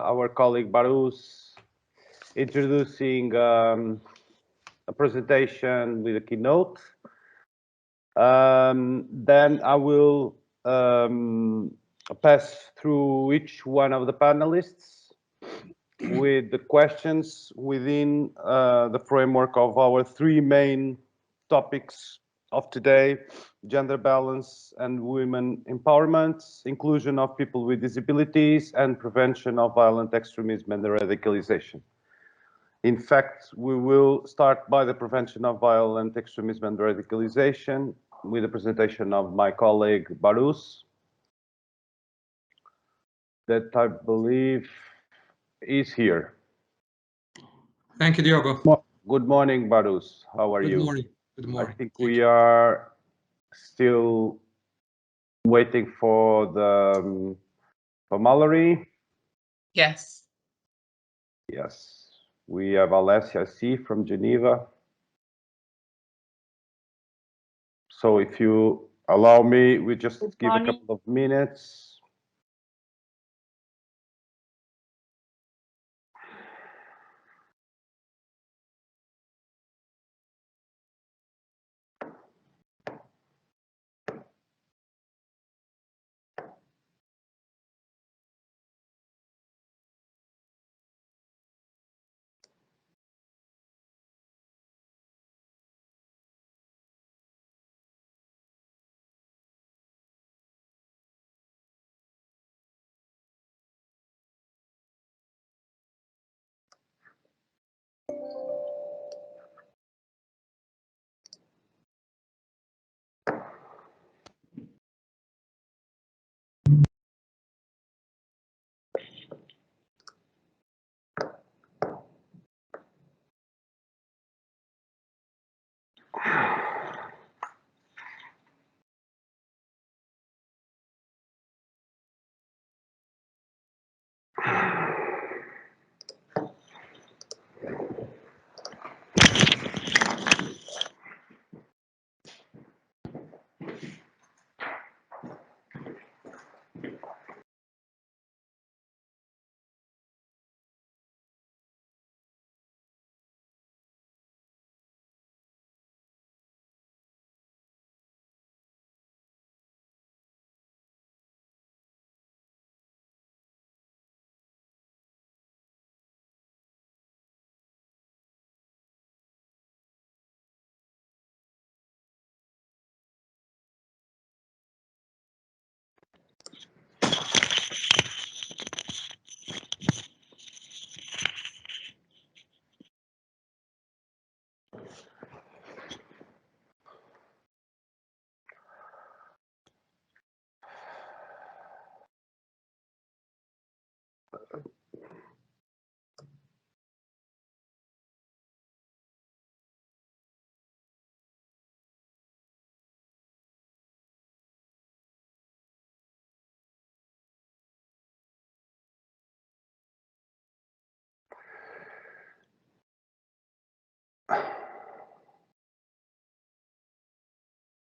our colleague Barus introducing a presentation with a keynote. Then I will pass through each one of the panelists with the questions within the framework of our three main topics of today: gender balance and women empowerment, inclusion of people with disabilities, and prevention of violent extremism and radicalization. In fact, we will start by the prevention of violent extremism and radicalization with a presentation of my colleague Barus, that I believe is here. Thank you, Diogo. Good morning, Barus. How are you? Good morning. Good morning. I think we are still waiting for the for Mallory. Yes. Yes, we have Alessia C from Geneva. So if you allow me, we just give a couple of minutes.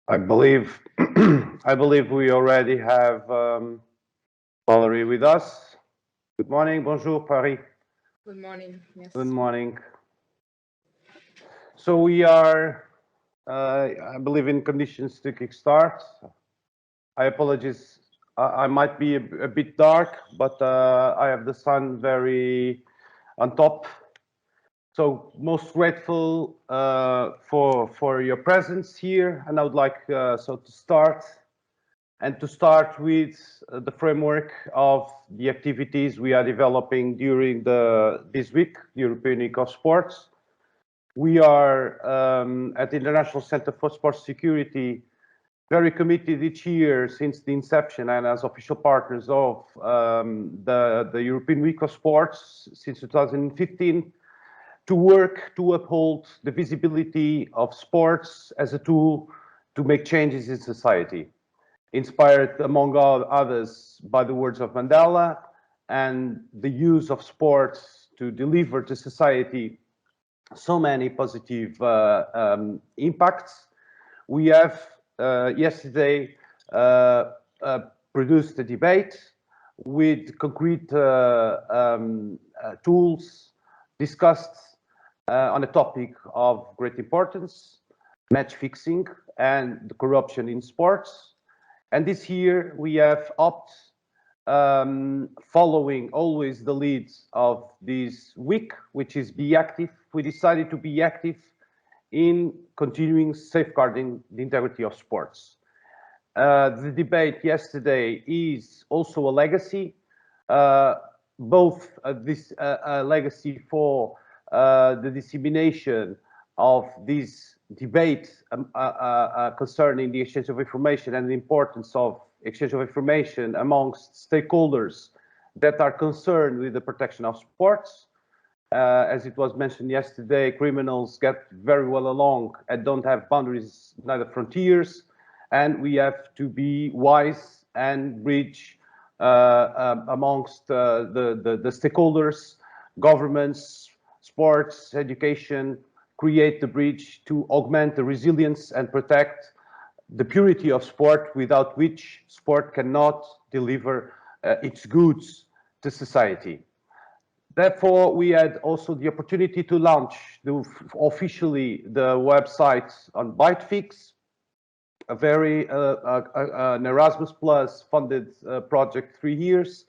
I believe we already have Valerie with us. Good morning, bonjour, Paris. Good morning. Yes. Good morning. So we are, I believe, in conditions to kickstart. I apologize. I might be a bit dark, but I have the sun very on top. So most grateful for your presence here, and I would like to start with the framework of the activities we are developing during this week, European Week of Sports. We are at the International Center for Sports Security very committed each year since the inception and as official partners of the European Week of Sports since 2015 to work to uphold the visibility of sports as a tool to make changes in society, inspired among others by the words of Mandela and the use of sports to deliver to society so many positive impacts. We have yesterday produced a debate with concrete tools discussed on a topic of great importance, match fixing and the corruption in sports. And this year we have opted, following always the leads of this week, which is be active. We decided to be active in continuing safeguarding the integrity of sports. The debate yesterday is also a legacy, both this legacy for the dissemination of this debate concerning the exchange of information and the importance of exchange of information amongst stakeholders that are concerned with the protection of sports. As it was mentioned yesterday, criminals get very well along and don't have boundaries, neither frontiers, and we have to be wise and bridge amongst the stakeholders, governments, sports, education, create the bridge to augment the resilience and protect the purity of sport, without which sport cannot deliver its goods to society. Therefore, we had also the opportunity to launch officially the website on ByteFix, a very an Erasmus Plus funded project, 3 years,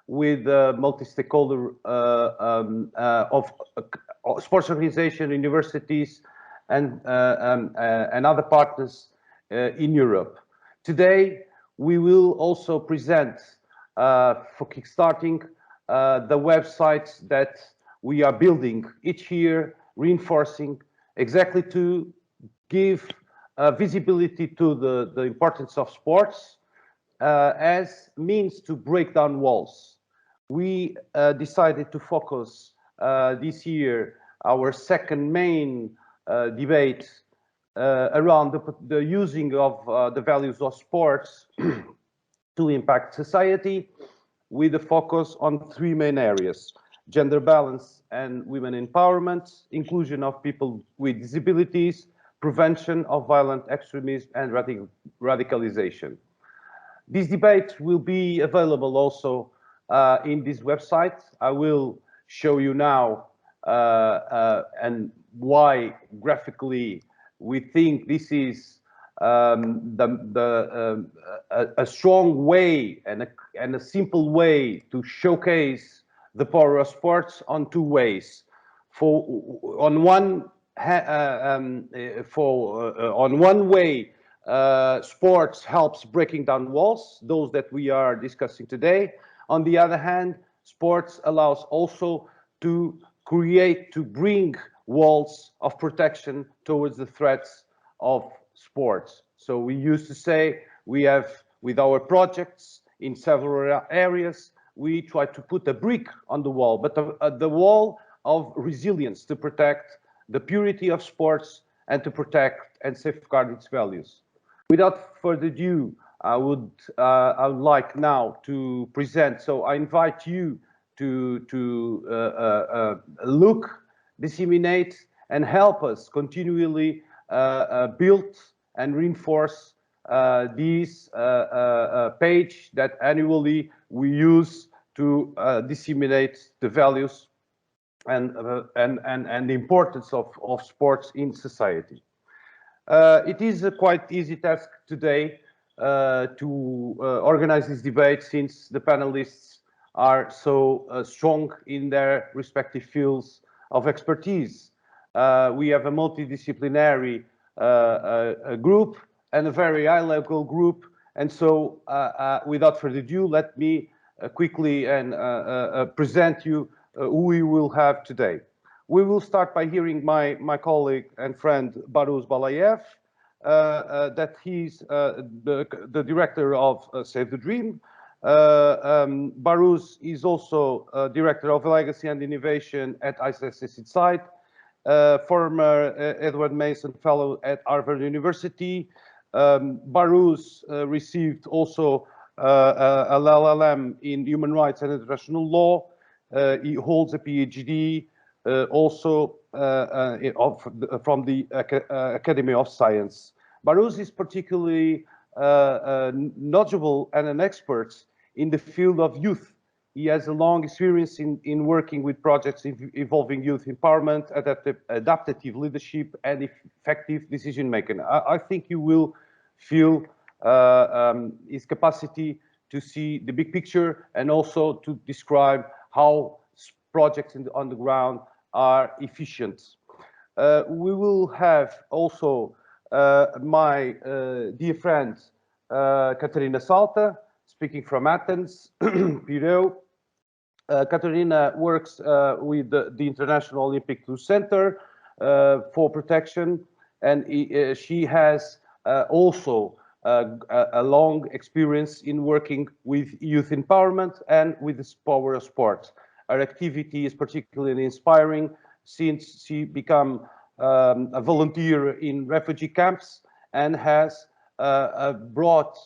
with multi-stakeholder of sports organization, universities, and other partners in Europe. Today, we will also present for kickstarting the websites that we are building each year, reinforcing exactly to give visibility to the importance of sports as means to break down walls. We decided to focus this year our second main debate around the using of the values of sports to impact society, with a focus on 3 main areas: gender balance and women empowerment, inclusion of people with disabilities, prevention of violent extremism, and radicalization. This debate will be available also in this website. I will show you now and why graphically we think this is a strong way and a simple way to showcase the power of sports on 2 ways. On one way, sports helps breaking down walls, those that we are discussing today. On the other hand, sports allows also to bring walls of protection towards the threats of sports. So we used to say we have, with our projects in several areas, we try to put a brick on the wall, but the wall of resilience to protect the purity of sports and to protect and safeguard its values. Without further ado, I would like now to present. So I invite you to look, disseminate, and help us continually build and reinforce this page that annually we use to disseminate the values and the importance of sports in society. It is a quite easy task today to organize this debate, since the panelists are so strong in their respective fields of expertise. We have a multidisciplinary group and a very high-level group, and so without further ado, let me quickly present you who we will have today. We will start by hearing my colleague and friend Baruz Balayev, that he's the director of Save the Dream. Baruz is also director of Legacy and Innovation at ICSS Inside, former Edward Mason Fellow at Harvard University. Baruz received also a LLM in Human Rights and International Law. He holds a PhD also from the Academy of Science. Baruz is particularly knowledgeable and an expert in the field of youth. He has a long experience in working with projects involving youth empowerment, adaptive leadership, and effective decision making. I think you will feel his capacity to see the big picture and also to describe how projects on the ground are efficient. We will have also my dear friend Catarina Salta, speaking from Athens, Pireu. Catarina works with the International Olympic Youth Center for protection, and she has also a long experience in working with youth empowerment and with the power of sport. Her activity is particularly inspiring since she became a volunteer in refugee camps and has brought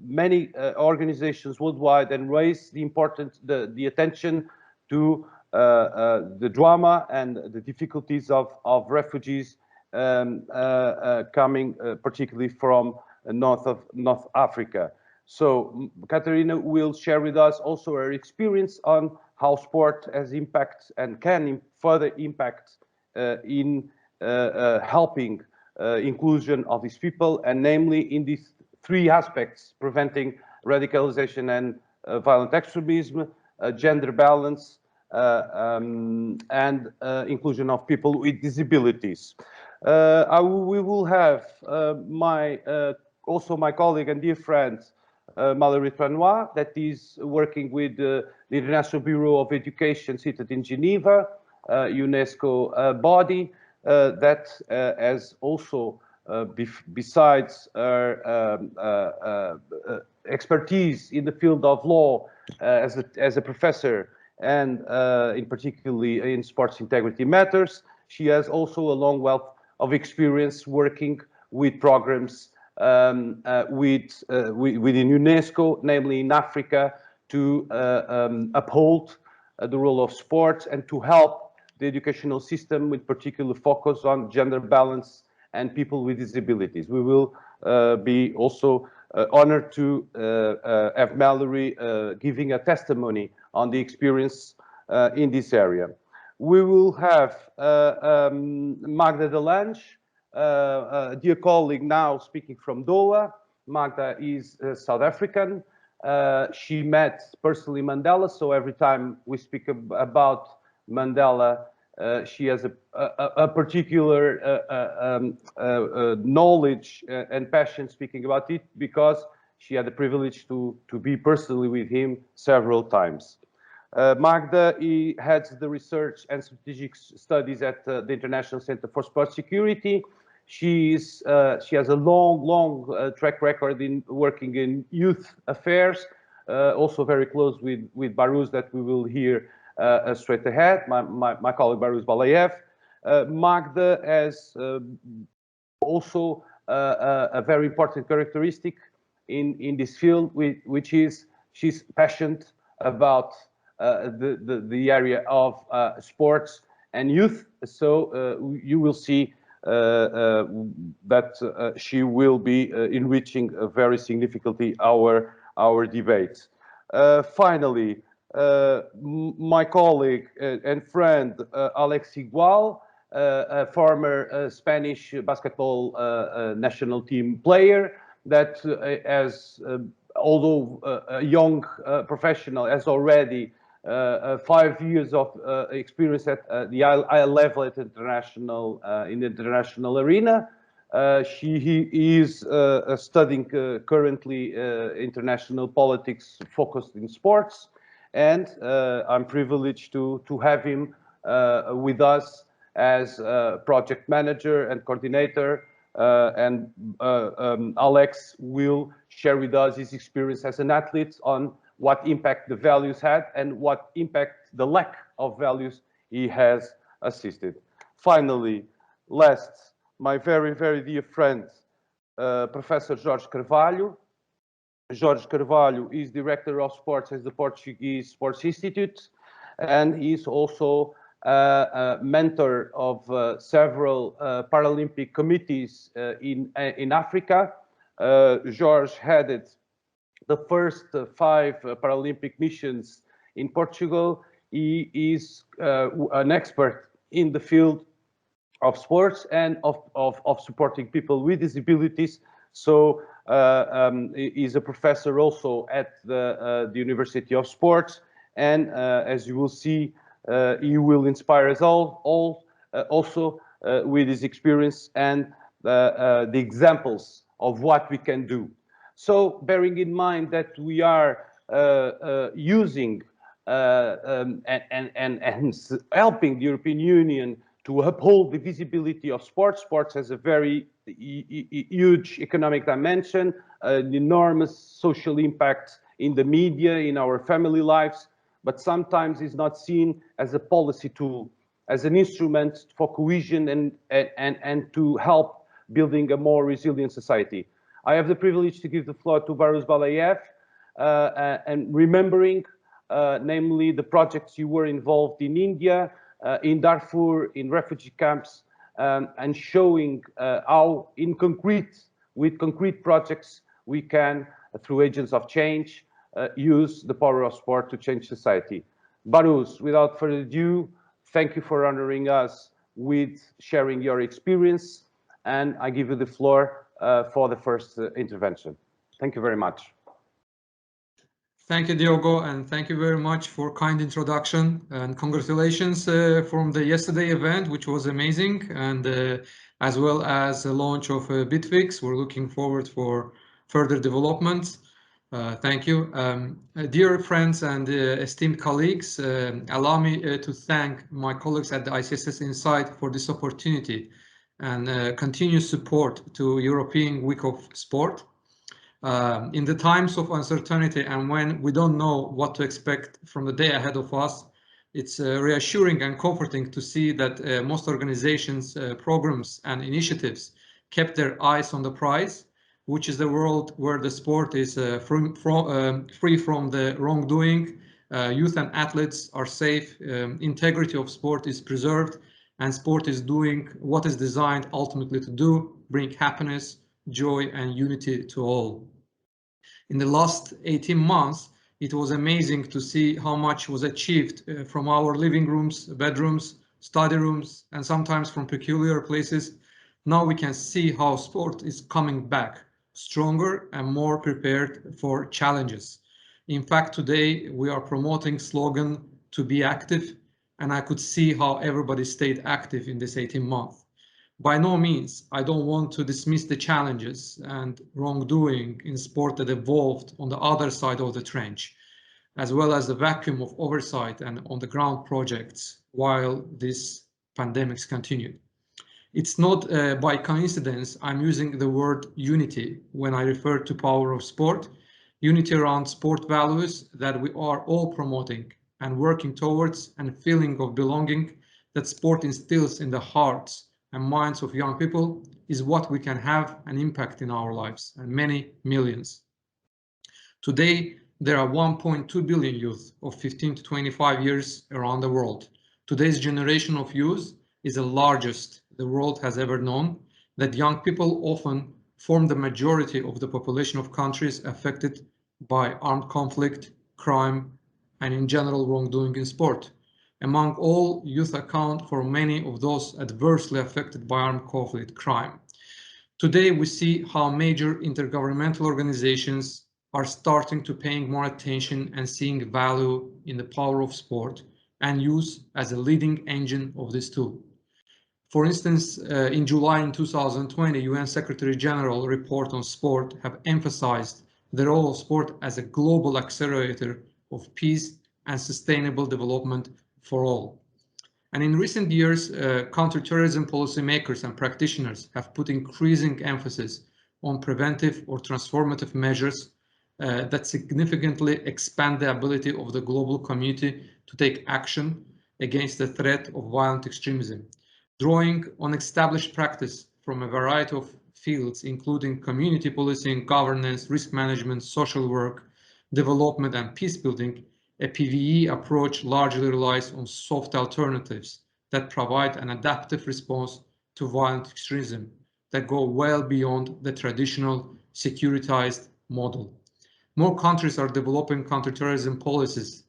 many organizations worldwide and raised the attention to the drama and the difficulties of refugees coming particularly from North Africa. So Catarina will share with us also her experience on how sport has impact and can further impact in helping inclusion of these people, and namely in these three aspects: preventing radicalization and violent extremism, gender balance, and inclusion of people with disabilities. We will have also my colleague and dear friend, Mallory Tranois, that is working with the International Bureau of Education seated in Geneva, UNESCO body, that has also, besides her expertise in the field of law as a professor and in particularly in sports integrity matters, she has also a long wealth of experience working with programs within UNESCO, namely in Africa, to uphold the role of sports and to help the educational system with particular focus on gender balance and people with disabilities. We will be also honored to have Mallory giving a testimony on the experience in this area. We will have Magda Delange, a dear colleague now speaking from Doha. Magda is South African. She met personally Mandela, so every time we speak about Mandela, she has a particular knowledge and passion speaking about it, because she had the privilege to be personally with him several times. Magda heads the research and strategic studies at the International Center for Sport Security. She has a long track record in working in youth affairs, also very close with Baruz, that we will hear straight ahead, my colleague Baruz Balayev. Magda has also a very important characteristic in this field, which is she's passionate about the area of sports and youth. So you will see that she will be enriching very significantly our debate. Finally, my colleague and friend Alex Igual, a former Spanish basketball national team player that although a young professional, has already 5 years of experience at the high level at international in the international arena. He is studying currently international politics focused in sports, and I'm privileged to have him with us as project manager and coordinator. Alex will share with us his experience as an athlete on what impact the values had and what impact the lack of values he has assisted. Finally, last, my very dear friend, Professor Jorge Carvalho. Jorge Carvalho is Director of Sports at the Portuguese Sports Institute, and he's also a mentor of several Paralympic committees in Africa. Jorge headed the first 5 Paralympic missions in Portugal. He is an expert in the field of sports and of supporting people with disabilities. So he's a professor also at the University of Sports. And as you will see, he will inspire us all also with his experience and the examples of what we can do. So bearing in mind that we are using and helping the European Union to uphold the visibility of sports. Sports has a very huge economic dimension, an enormous social impact in the media, in our family lives, but sometimes is not seen as a policy tool, as an instrument for cohesion and to help building a more resilient society. I have the privilege to give the floor to Barus Balayev, and remembering namely the projects you were involved in India, in Darfur, in refugee camps, and showing how with concrete projects, we can, through agents of change, use the power of sport to change society. Barus, without further ado, thank you for honoring us with sharing your experience, and I give you the floor for the first intervention. Thank you very much. Thank you, Diogo, and thank you very much for kind introduction, and congratulations from the yesterday event, which was amazing, and as well as the launch of Bitfix. We're looking forward for further developments. Thank you. Dear friends and esteemed colleagues, allow me to thank my colleagues at the ICSS Insight for this opportunity and continuous support to European Week of Sport. In the times of uncertainty and when we don't know what to expect from the day ahead of us, it's reassuring and comforting to see that most organizations, programs and initiatives kept their eyes on the prize, which is the world where the sport is free from the wrongdoing, youth and athletes are safe, integrity of sport is preserved, and sport is doing what is designed ultimately to do, bring happiness, joy and unity to all. In the last 18 months, it was amazing to see how much was achieved from our living rooms, bedrooms, study rooms, and sometimes from peculiar places. Now we can see how sport is coming back, stronger and more prepared for challenges. In fact, today we are promoting slogan to be active, and I could see how everybody stayed active in this 18 months. By no means, I don't want to dismiss the challenges and wrongdoing in sport that evolved on the other side of the trench, as well as the vacuum of oversight and on the ground projects while this pandemics continued. It's not by coincidence I'm using the word unity when I refer to power of sport, unity around sport values that we are all promoting and working towards, and feeling of belonging that sport instills in the hearts and minds of young people is what we can have an impact in our lives, and many millions. Today, there are 1.2 billion youth of 15 to 25 years around the world. Today's generation of youth is the largest the world has ever known, that young people often form the majority of the population of countries affected by armed conflict, crime, and in general wrongdoing in sport. Among all, youth account for many of those adversely affected by armed conflict crime. Today, we see how major intergovernmental organizations are starting to paying more attention and seeing value in the power of sport and use as a leading engine of this tool. For instance, in July in 2020, UN Secretary General report on sport have emphasized the role of sport as a global accelerator of peace and sustainable development for all. And in recent years, counterterrorism policymakers and practitioners have put increasing emphasis on preventive or transformative measures that significantly expand the ability of the global community to take action against the threat of violent extremism, drawing on established practice from a variety of fields, including community policing, governance, risk management, social work, development, and peace building. A PVE approach largely relies on soft alternatives that provide an adaptive response to violent extremism that go well beyond the traditional securitized model. More countries are developing counterterrorism policies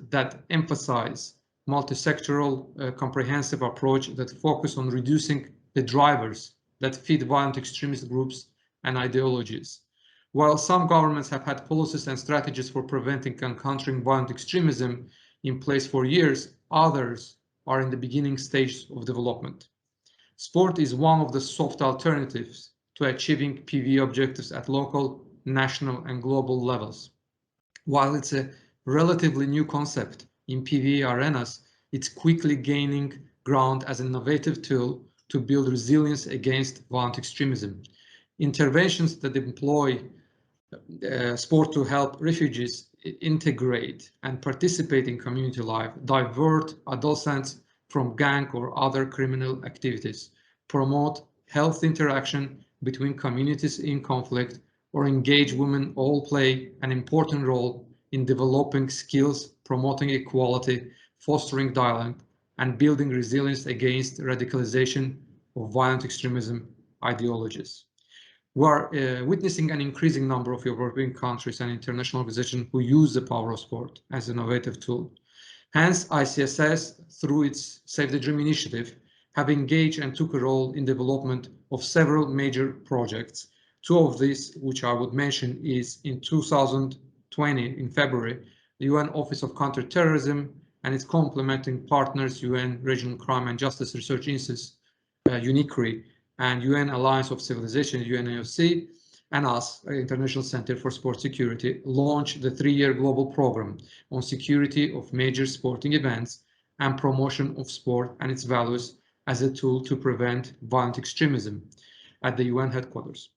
that emphasize multi-sectoral, comprehensive approach that focus on reducing the drivers that feed violent extremist groups and ideologies. While some governments have had policies and strategies for preventing and countering violent extremism in place for years, others are in the beginning stage of development. Sport is one of the soft alternatives to achieving PV objectives at local, national, and global levels. While it's a relatively new concept in PV arenas, it's quickly gaining ground as an innovative tool to build resilience against violent extremism. Interventions that employ sport to help refugees integrate and participate in community life, divert adolescents from gang or other criminal activities, promote health interaction between communities in conflict, or engage women all play an important role in developing skills, promoting equality, fostering dialogue, and building resilience against radicalization of violent extremism ideologies. We are witnessing an increasing number of European countries and international organizations who use the power of sport as an innovative tool. Hence, ICSS, through its Save the Dream initiative, have engaged and took a role in development of several major projects. Two of these, which I would mention, is in 2020, in February, the UN Office of Counterterrorism and its complementing partners, UN Regional Crime and Justice Research Institute, UNICRI, and UN Alliance of Civilization, UNAOC, and us, International Center for Sport Security, launched the 3-year global program on security of major sporting events and promotion of sport and its values as a tool to prevent violent extremism at the UN headquarters.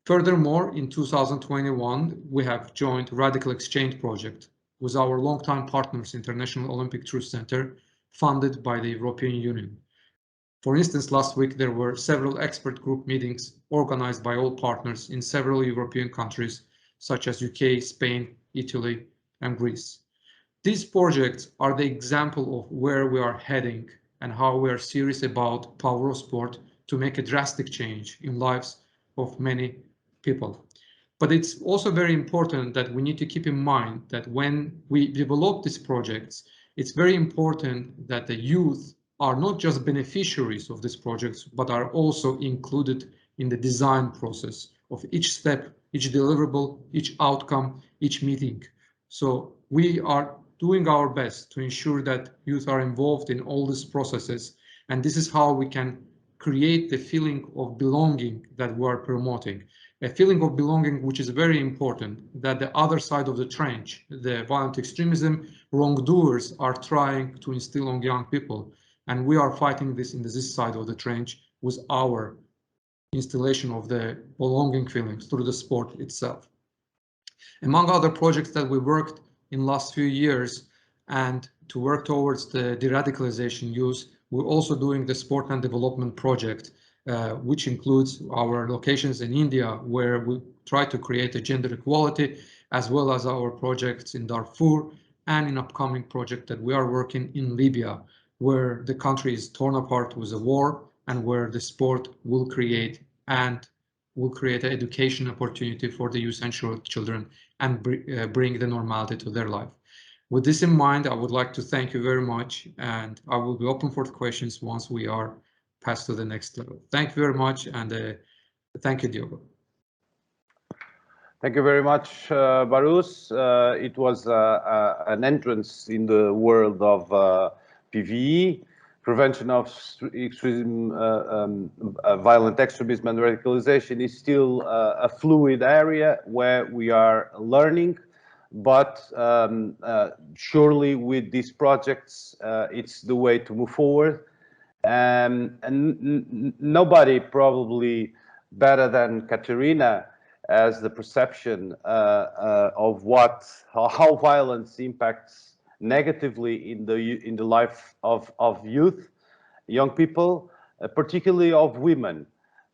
Furthermore, in 2021, we have joined Radical Exchange project with our longtime partners, International Olympic Truth Center, funded by the European Union. For instance, last week there were several expert group meetings organized by all partners in several European countries, such as UK, Spain, Italy, and Greece. These projects are the example of where we are heading and how we are serious about power of sport to make a drastic change in lives of many people. But it's also very important that we need to keep in mind that when we develop these projects, it's very important that the youth are not just beneficiaries of these projects, but are also included in the design process of each step, each deliverable, each outcome, each meeting. So we are doing our best to ensure that youth are involved in all these processes. And this is how we can create the feeling of belonging that we are promoting. A feeling of belonging, which is very important, that the other side of the trench, the violent extremism wrongdoers, are trying to instill on young people. And we are fighting this in this side of the trench with our installation of the belonging feelings through the sport itself. Among other projects that we worked in last few years and to work towards the de-radicalization use, we're also doing the Sport and Development Project, which includes our locations in India, where we try to create a gender equality, as well as our projects in Darfur and an upcoming project that we are working in Libya, where the country is torn apart with a war and where the sport will create an education opportunity for the youth and children and bring the normality to their life. With this in mind, I would like to thank you very much, and I will be open for questions once we are passed to the next level. Thank you very much, and thank you, Diogo. Thank you very much, Barus. It was an entrance in the world of PVE, prevention of extremism, violent extremism and radicalization is still a fluid area where we are learning, but surely with these projects, it's the way to move forward. And nobody probably better than Katerina as the perception of how violence impacts negatively in the life of youth, young people, particularly of women.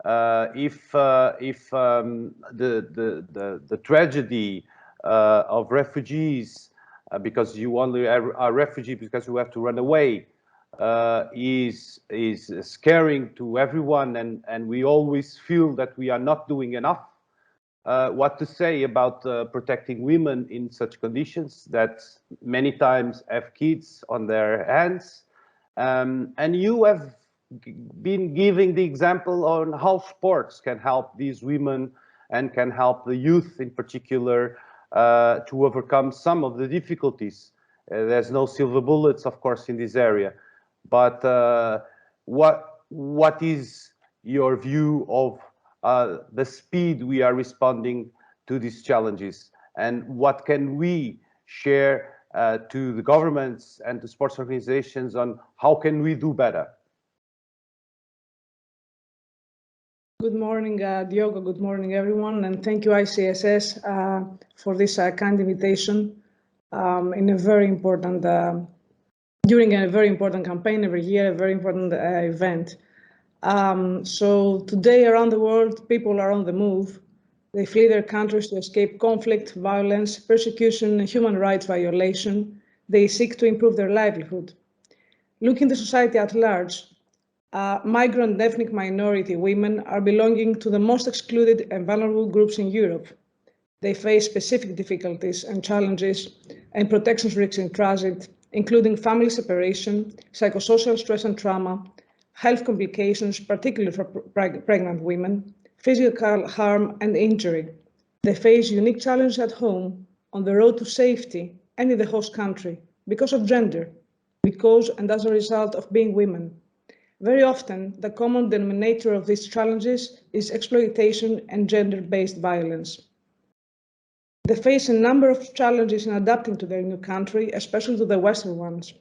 If the tragedy of refugees, because you only are refugee because you have to run away, is scaring to everyone, and we always feel that we are not doing enough. what to say about protecting women in such conditions that many times have kids on their hands. And you have been giving the example on how sports can help these women and can help the youth in particular to overcome some of the difficulties. There's no silver bullets, of course, in this area. But what is your view of the speed we are responding to these challenges, and what can we share to the governments and to sports organizations on how can we do better? Good morning, Diogo. Good morning, everyone, and thank you, ICSS, for this kind invitation in a very important during a very important campaign every year, a very important event. So today, around the world, people are on the move. They flee their countries to escape conflict, violence, persecution, and human rights violation. They seek to improve their livelihood. Looking at the society at large, migrant and ethnic minority women are belonging to the most excluded and vulnerable groups in Europe. They face specific difficulties and challenges and protections risks in transit, including family separation, psychosocial stress and trauma, health complications, particularly for pregnant women, physical harm and injury. They face unique challenges at home, on the road to safety, and in the host country, because of gender, because and as a result of being women. Very often, the common denominator of these challenges is exploitation and gender-based violence. They face a number of challenges in adapting to their new country, especially to the Western ones.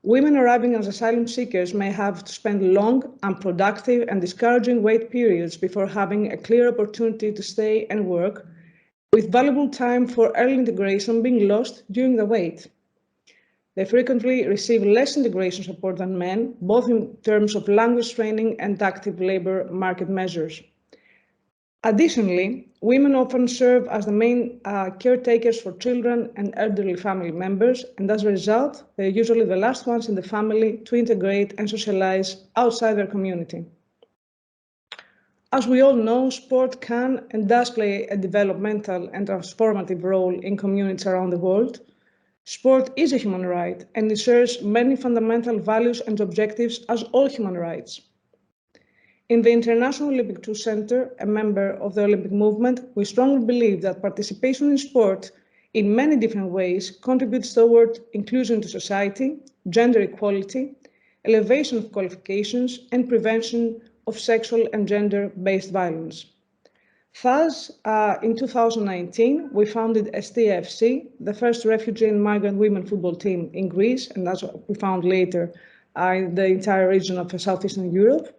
Women arriving as asylum seekers may have to spend long, unproductive, and discouraging wait periods before having a clear opportunity to stay and work, with valuable time for early integration being lost during the wait. They frequently receive less integration support than men, both in terms of language training and active labor market measures. Additionally, women often serve as the main caretakers for children and elderly family members, and as a result, they're usually the last ones in the family to integrate and socialize outside their community. As we all know, sport can and does play a developmental and transformative role in communities around the world. Sport is a human right, and it shares many fundamental values and objectives as all human rights. In the International Olympic II Center, a member of the Olympic movement, we strongly believe that participation in sport in many different ways contributes toward inclusion to society, gender equality, elevation of qualifications, and prevention of sexual and gender-based violence. Thus, in 2019, we founded STFC, the first refugee and migrant women football team in Greece, and as we found later, in the entire region of Southeastern Europe.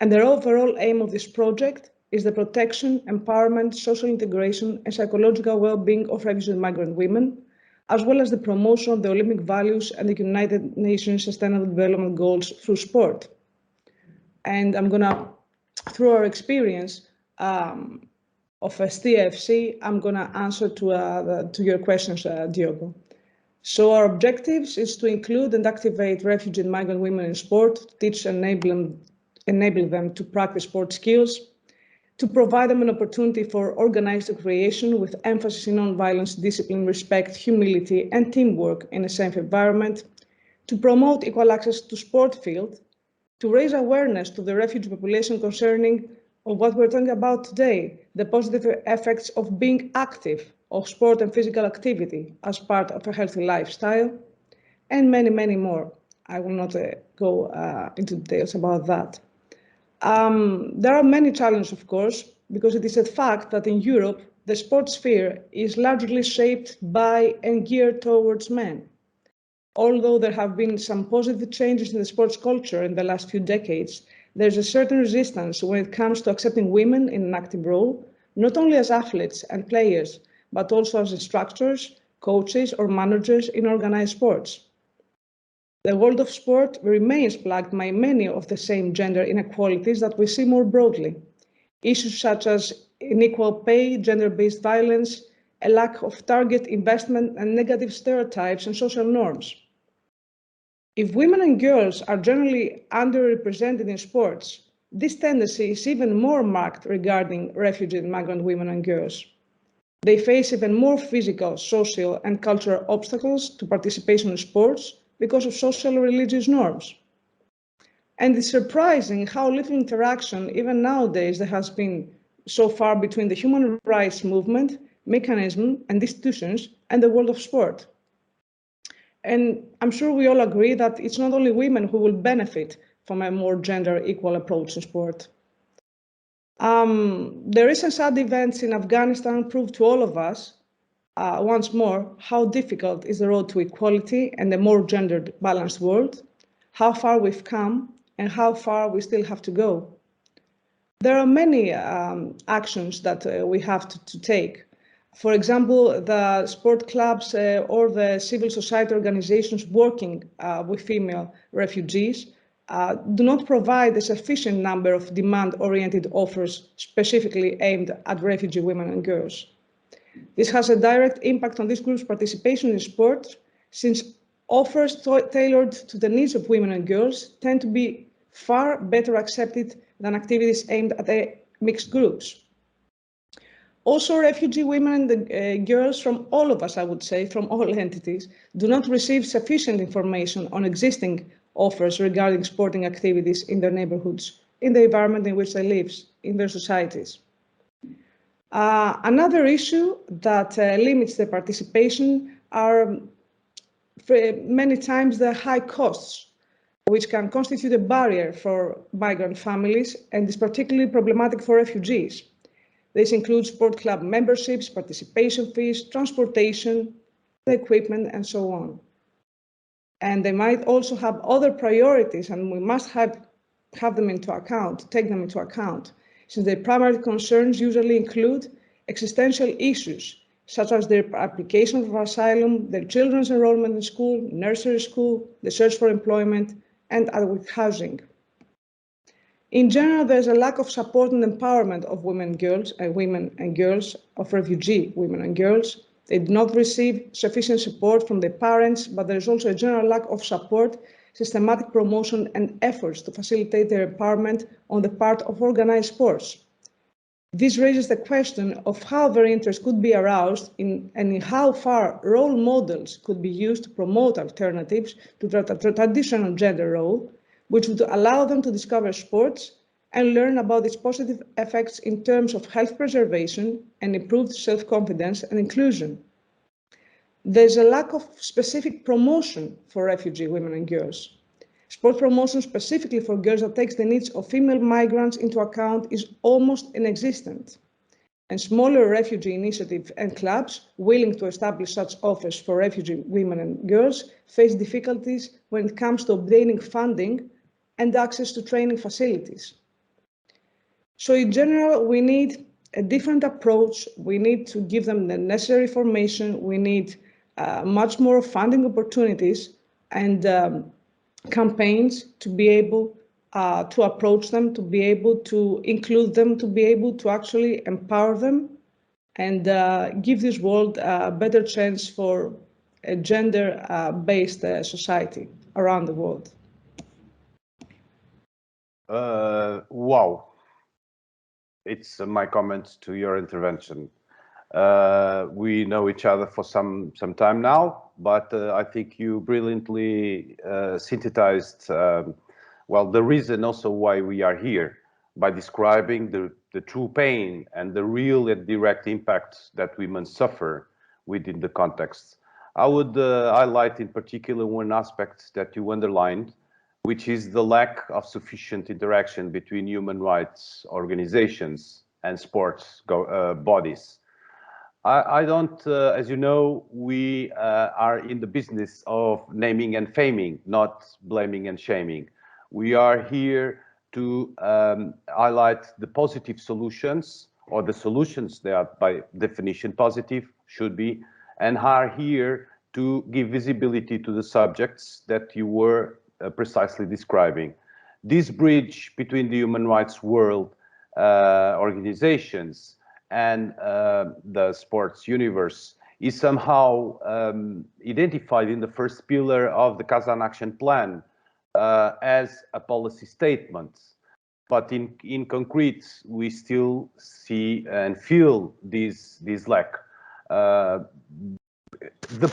And the overall aim of this project is the protection, empowerment, social integration, and psychological well-being of refugee and migrant women, as well as the promotion of the Olympic values and the United Nations Sustainable Development Goals through sport. And I'm gonna, through our experience of STFC, I'm gonna answer to your questions, Diogo. So our objectives is to include and activate refugee and migrant women in sport, to teach and enable them to practice sport skills, to provide them an opportunity for organized recreation with emphasis in non-violence, discipline, respect, humility, and teamwork in a safe environment, to promote equal access to sport field, to raise awareness to the refugee population concerning what we're talking about today, the positive effects of being active, of sport and physical activity as part of a healthy lifestyle, and many, many more. I will not go into details about that. There are many challenges, of course, because it is a fact that in Europe, the sports sphere is largely shaped by and geared towards men. Although there have been some positive changes in the sports culture in the last few decades, there's a certain resistance when it comes to accepting women in an active role, not only as athletes and players, but also as instructors, coaches, or managers in organized sports. The world of sport remains plagued by many of the same gender inequalities that we see more broadly. Issues such as unequal pay, gender-based violence, a lack of target investment, and negative stereotypes and social norms. If women and girls are generally underrepresented in sports, this tendency is even more marked regarding refugee and migrant women and girls. They face even more physical, social, and cultural obstacles to participation in sports because of social and religious norms. And it's surprising how little interaction, even nowadays, there has been so far between the human rights movement, mechanism, and institutions, and the world of sport. And I'm sure we all agree that it's not only women who will benefit from a more gender equal approach in sport. The recent sad events in Afghanistan proved to all of us, once more, how difficult is the road to equality and a more gendered balanced world, how far we've come, and how far we still have to go. There are many actions that we have to take. For example, the sport clubs or the civil society organizations working with female refugees do not provide a sufficient number of demand-oriented offers specifically aimed at refugee women and girls. This has a direct impact on this group's participation in sport, since offers tailored to the needs of women and girls tend to be far better accepted than activities aimed at mixed groups. Also, refugee women and girls from all of us, I would say, from all entities, do not receive sufficient information on existing offers regarding sporting activities in their neighborhoods, in the environment in which they live, in their societies. Another issue that limits the participation are many times the high costs, which can constitute a barrier for migrant families and is particularly problematic for refugees. This includes sport club memberships, participation fees, transportation, the equipment, and so on. And they might also have other priorities, and we must have them into account, take them into account, since their primary concerns usually include existential issues, such as their application for asylum, their children's enrollment in school, nursery school, the search for employment, and adequate housing. In general, there's a lack of support and empowerment of women and girls, of refugee women and girls. They do not receive sufficient support from their parents, but there's also a general lack of support, systematic promotion, and efforts to facilitate their empowerment on the part of organized sports. This raises the question of how their interest could be aroused and in how far role models could be used to promote alternatives to the traditional gender role, which would allow them to discover sports and learn about its positive effects in terms of health preservation and improved self-confidence and inclusion. There's a lack of specific promotion for refugee women and girls. Sport promotion specifically for girls that takes the needs of female migrants into account is almost inexistent. And smaller refugee initiatives and clubs willing to establish such offers for refugee women and girls face difficulties when it comes to obtaining funding and access to training facilities. So in general, we need a different approach. We need to give them the necessary information. We need much more funding opportunities and campaigns to be able to approach them, to be able to include them, to be able to actually empower them and give this world a better chance for a gender-based society around the world. Wow. It's my comment to your intervention. We know each other for some time now, but I think you brilliantly synthesized, well, the reason also why we are here by describing the true pain and the real and direct impacts that women suffer within the context. I would highlight in particular one aspect that you underlined, which is the lack of sufficient interaction between human rights organizations and sports bodies. I don't, as you know, we are in the business of naming and faming, not blaming and shaming. We are here to highlight the positive solutions, or the solutions that are by definition positive, should be, and are here to give visibility to the subjects that you were precisely describing. This bridge between the human rights world organizations and the sports universe is somehow identified in the first pillar of the Kazan Action Plan as a policy statement. but in concrete, we still see and feel this lack. The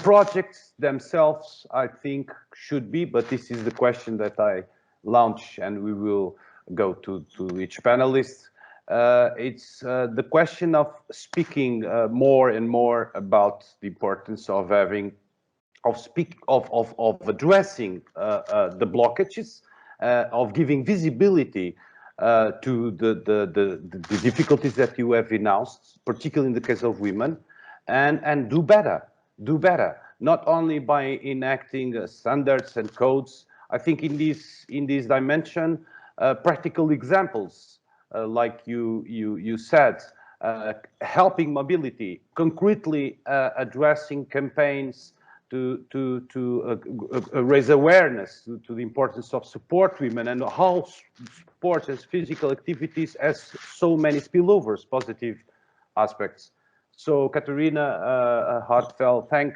projects themselves, I think, should be, but this is the question that I launch, and we will go to each panelist. It's the question of speaking more and more about the importance of having, of addressing the blockages, of giving visibility to the difficulties that you have announced, particularly in the case of women, and do better, not only by enacting standards and codes. I think in this dimension, practical examples, like you said, helping mobility, concretely addressing campaigns to raise awareness to the importance of support women, and how sports as physical activities has so many spillovers, positive aspects. So, Katerina, heartfelt thank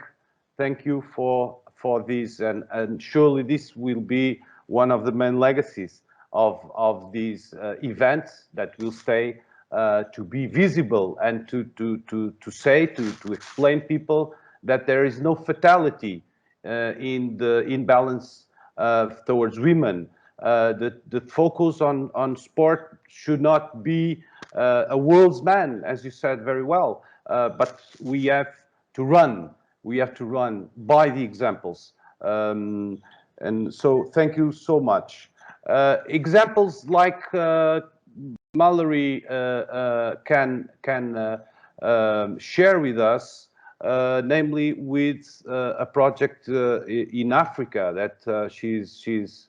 you for this, and surely this will be one of the main legacies of these events that will stay, to be visible and to say, to explain people that there is no fatality in the imbalance towards women. The focus on sport should not be a world's man, as you said very well, but we have to run. We have to run by the examples. And so thank you so much. Examples like Mallory can share with us, namely with a project in Africa that she's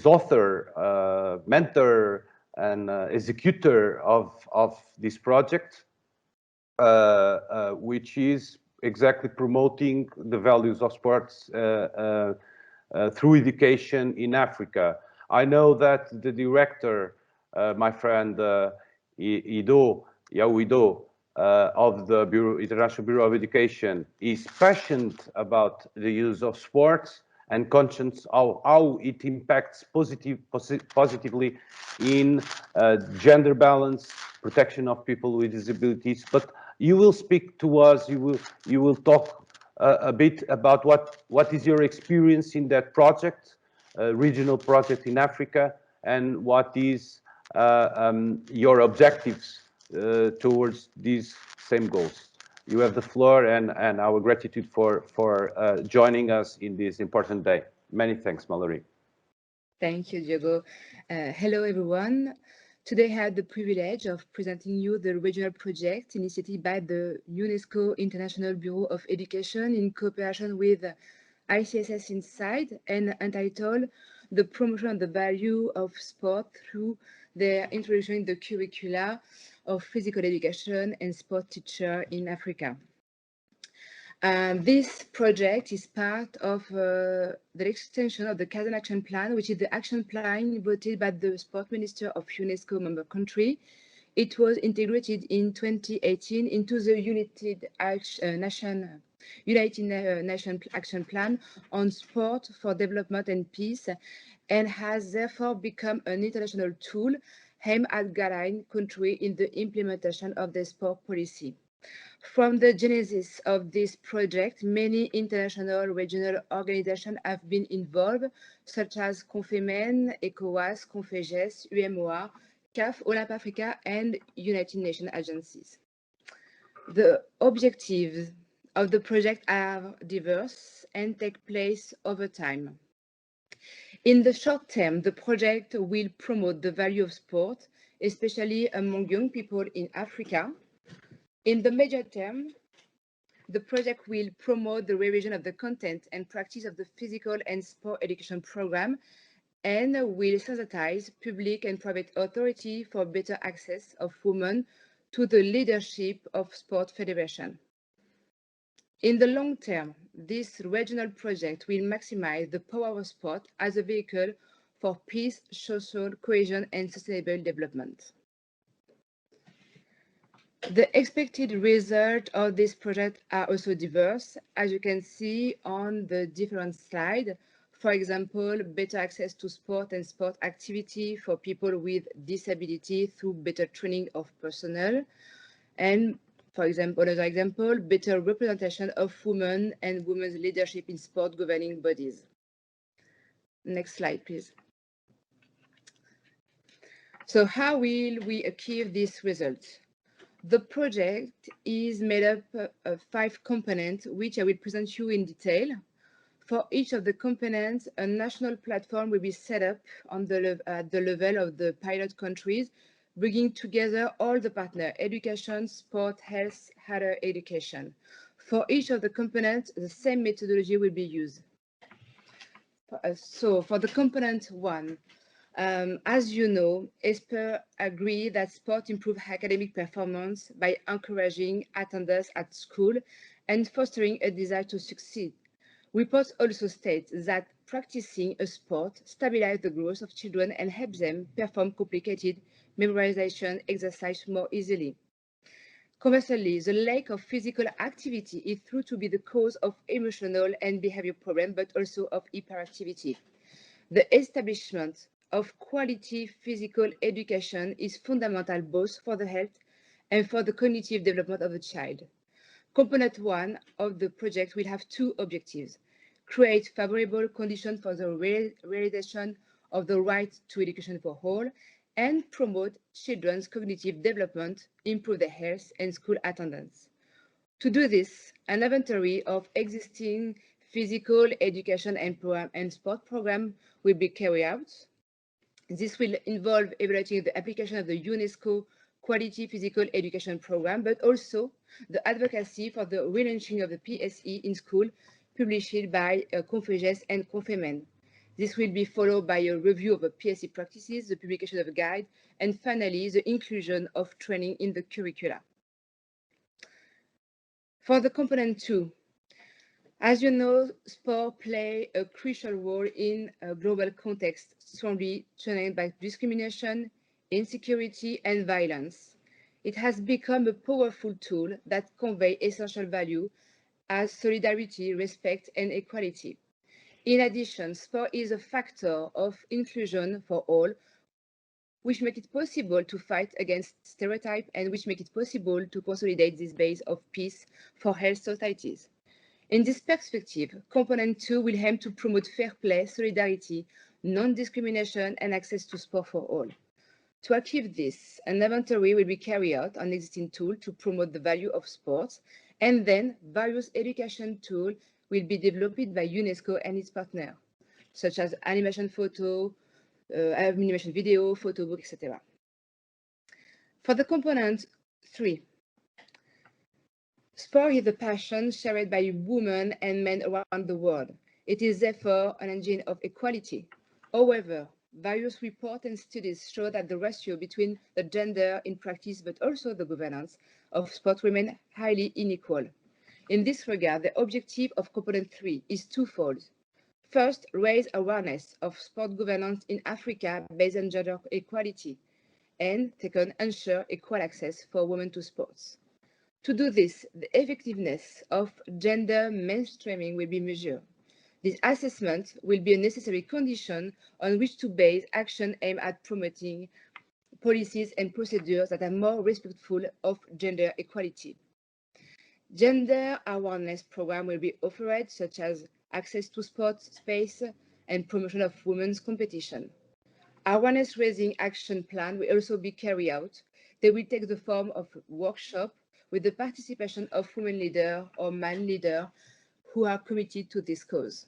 author, mentor, and executor of this project, which is exactly promoting the values of sports through education in Africa. I know that the director, my friend Ido, of the International Bureau of Education, is passionate about the use of sports and conscious of how it impacts positively in gender balance, protection of people with disabilities. But you will speak to us, you will talk a bit about what is your experience in that project, regional project in Africa, and what is your objectives towards these same goals. You have the floor, and our gratitude for joining us in this important day. Many thanks, Mallory. Thank you, Diogo. Hello, everyone. Today I had the privilege of presenting you the regional project initiated by the UNESCO International Bureau of Education in cooperation with ICSS Inside, and entitled The Promotion of the Value of Sport through their introduction in the curricula of physical education and sport teacher in Africa. This project is part of the extension of the Kazan Action Plan, which is the action plan voted by the Sport Minister of UNESCO member country. It was integrated in 2018 into the United Nations Action Plan on Sport for Development and Peace, and has therefore become an international tool aimed at guiding countries in the implementation of the sport policy. From the genesis of this project, many international regional organizations have been involved, such as CONFEMEN, ECOWAS, CONFEGES, UMOA, CAF, Olymp Africa, and United Nations agencies. The objectives of the project are diverse and take place over time. In the short term, the project will promote the value of sport, especially among young people in Africa. In the medium term, the project will promote the revision of the content and practice of the physical and sport education program, and will sensitize public and private authority for better access of women to the leadership of sport federation. In the long term, this regional project will maximize the power of sport as a vehicle for peace, social cohesion, and sustainable development. The expected results of this project are also diverse, as you can see on the different slides. For example, better access to sport and sport activity for people with disability through better training of personnel. And for example, another example, better representation of women and women's leadership in sport governing bodies. Next slide, please. So how will we achieve this result? The project is made up of 5 components, which I will present you in detail. For each of the components, a national platform will be set up at the level of the pilot countries, bringing together all the partners, education, sport, health, higher education. For each of the components, the same methodology will be used. So for the component 1, as you know, ESPER agreed that sport improves academic performance by encouraging attendance at school and fostering a desire to succeed. Reports also state that practicing a sport stabilizes the growth of children and helps them perform complicated memorization exercise more easily. Conversely, the lack of physical activity is thought to be the cause of emotional and behavioral problems, but also of hyperactivity. The establishment of quality physical education is fundamental both for the health and for the cognitive development of the child. Component 1 of the project will have 2 objectives: create favorable conditions for the realization of the right to education for all, and promote children's cognitive development, improve their health and school attendance. To do this, an inventory of existing physical education and sport programs will be carried out. This will involve evaluating the application of the UNESCO Quality Physical Education Program, but also the advocacy for the relaunching of the PSE in school, published by Confeges and Confemen. This will be followed by a review of the PSE practices, the publication of a guide, and finally, the inclusion of training in the curricula. For the component 2, as you know, sport plays a crucial role in a global context strongly challenged by discrimination, insecurity, and violence. It has become a powerful tool that conveys essential value as solidarity, respect, and equality. In addition, sport is a factor of inclusion for all, which makes it possible to fight against stereotypes and which makes it possible to consolidate this base of peace for health societies. In this perspective, Component 2 will aim to promote fair play, solidarity, non-discrimination, and access to sport for all. To achieve this, an inventory will be carried out on existing tools to promote the value of sports, and then various education tools will be developed by UNESCO and its partners, such as animation photo, animation video, photo book, etc. For the component 3, sport is a passion shared by women and men around the world. It is therefore an engine of equality. However, various reports and studies show that the ratio between the gender in practice, but also the governance of sport, remain highly unequal. In this regard, the objective of Component 3 is twofold. First, raise awareness of sport governance in Africa based on gender equality, and second, ensure equal access for women to sports. To do this, the effectiveness of gender mainstreaming will be measured. This assessment will be a necessary condition on which to base action aimed at promoting policies and procedures that are more respectful of gender equality. Gender awareness programs will be offered, such as access to sports space and promotion of women's competition. Awareness-raising action plan will also be carried out. They will take the form of workshops with the participation of women leaders or man leaders who are committed to this cause.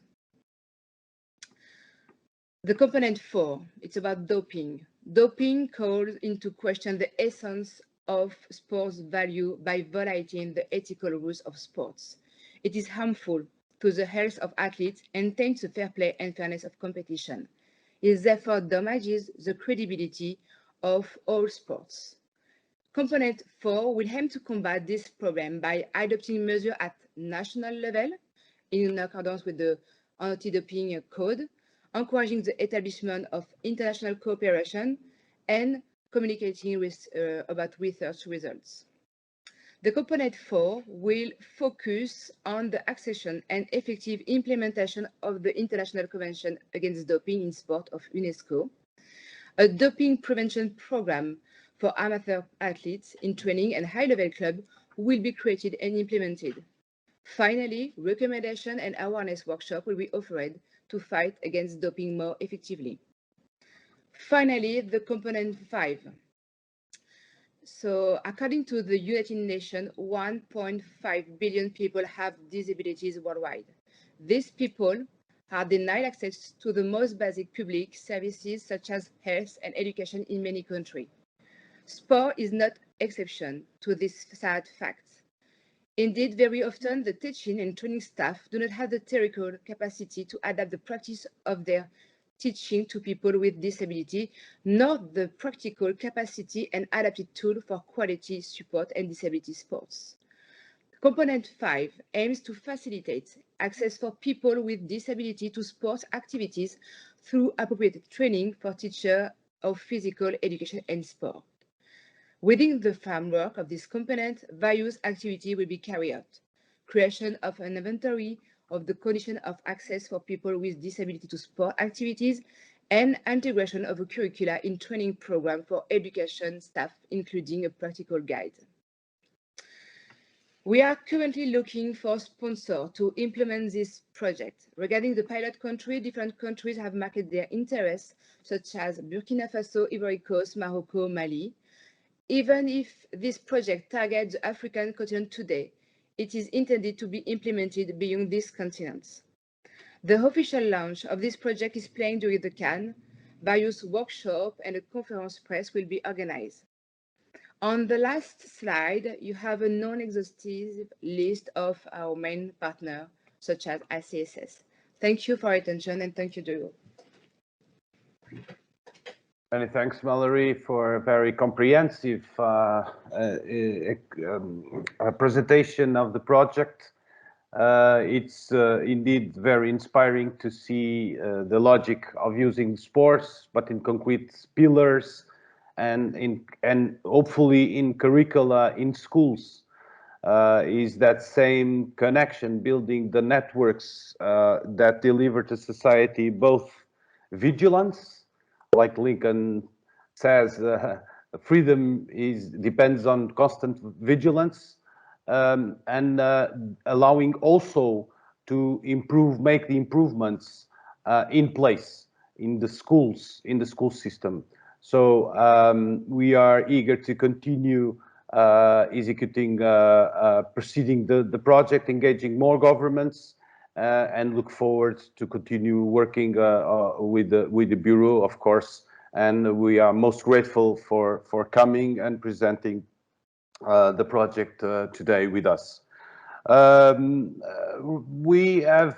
The component 4, it's about doping. Doping calls into question the essence of sports value by violating the ethical rules of sports. It is harmful to the health of athletes and taints the fair play and fairness of competition. It therefore damages the credibility of all sports. Component 4 will aim to combat this problem by adopting measures at national level in accordance with the anti-doping code, encouraging the establishment of international cooperation, and communicating about research results. The component 4 will focus on the accession and effective implementation of the International Convention Against Doping in Sport of UNESCO, a doping prevention program for amateur athletes in training and high-level club will be created and implemented. Finally, recommendation and awareness workshop will be offered to fight against doping more effectively. Finally, the component 5. So according to the United Nations, 1.5 billion people have disabilities worldwide. These people are denied access to the most basic public services such as health and education in many countries. Sport is not exception to this sad fact. Indeed, very often the teaching and training staff do not have the theoretical capacity to adapt the practice of their teaching to people with disability, nor the practical capacity and adapted tool for quality support and disability sports. Component 5 aims to facilitate access for people with disability to sports activities through appropriate training for teachers of physical education and sport. Within the framework of this component, various activities will be carried out. Creation of an inventory of the condition of access for people with disability to sport activities, and integration of a curricula in training program for education staff, including a practical guide. We are currently looking for sponsors to implement this project. Regarding the pilot country, different countries have marked their interests, such as Burkina Faso, Ivory Coast, Morocco, Mali. Even if this project targets the African continent today, it is intended to be implemented beyond these continents. The official launch of this project is planned during the Cannes. Various workshops and a conference press will be organized. On the last slide, you have a non-exhaustive list of our main partners, such as ICSS. Thank you for your attention, and thank you, Diogo. Many thanks, Mallory, for a very comprehensive presentation of the project. It's indeed very inspiring to see the logic of using sports, but in concrete pillars and hopefully in curricula in schools. Is that same connection, building the networks that deliver to society both vigilance, like Lincoln says, freedom depends on constant vigilance, and allowing also to make the improvements in place in the schools, in the school system. So we are eager to continue executing, proceeding the project, engaging more governments, and look forward to continue working with the Bureau, of course. And we are most grateful for coming and presenting the project today with us. We have,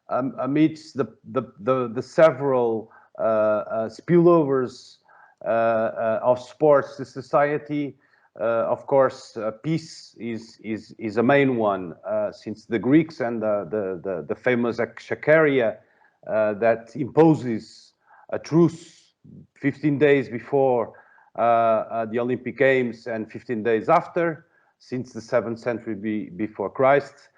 amidst the several spillovers of sports to society, of course, peace is a main one, since the Greeks and the famous Shakaria that imposes a truce 15 days before the Olympic Games and 15 days after, since the 7th century before Christ.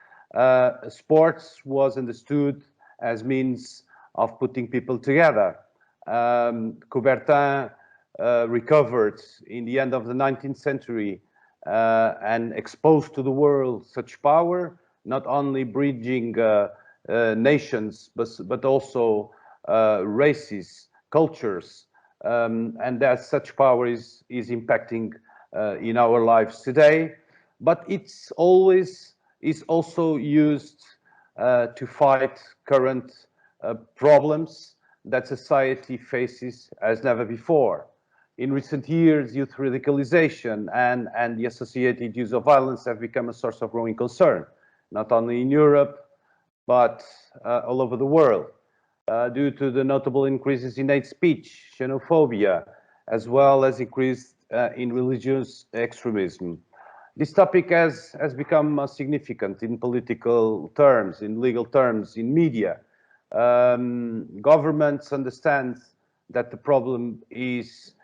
Sports was understood as means of putting people together. Coubertin recovered in the end of the 19th century and exposed to the world such power, not only bridging nations, but also races, cultures, and that such power is impacting in our lives today. But it's also used to fight current problems that society faces as never before. In recent years, youth radicalization and the associated use of violence have become a source of growing concern, not only in Europe, but all over the world, due to the notable increases in hate speech, xenophobia, as well as increase in religious extremism. This topic has become significant in political terms, in legal terms, in media. Governments understand that the problem is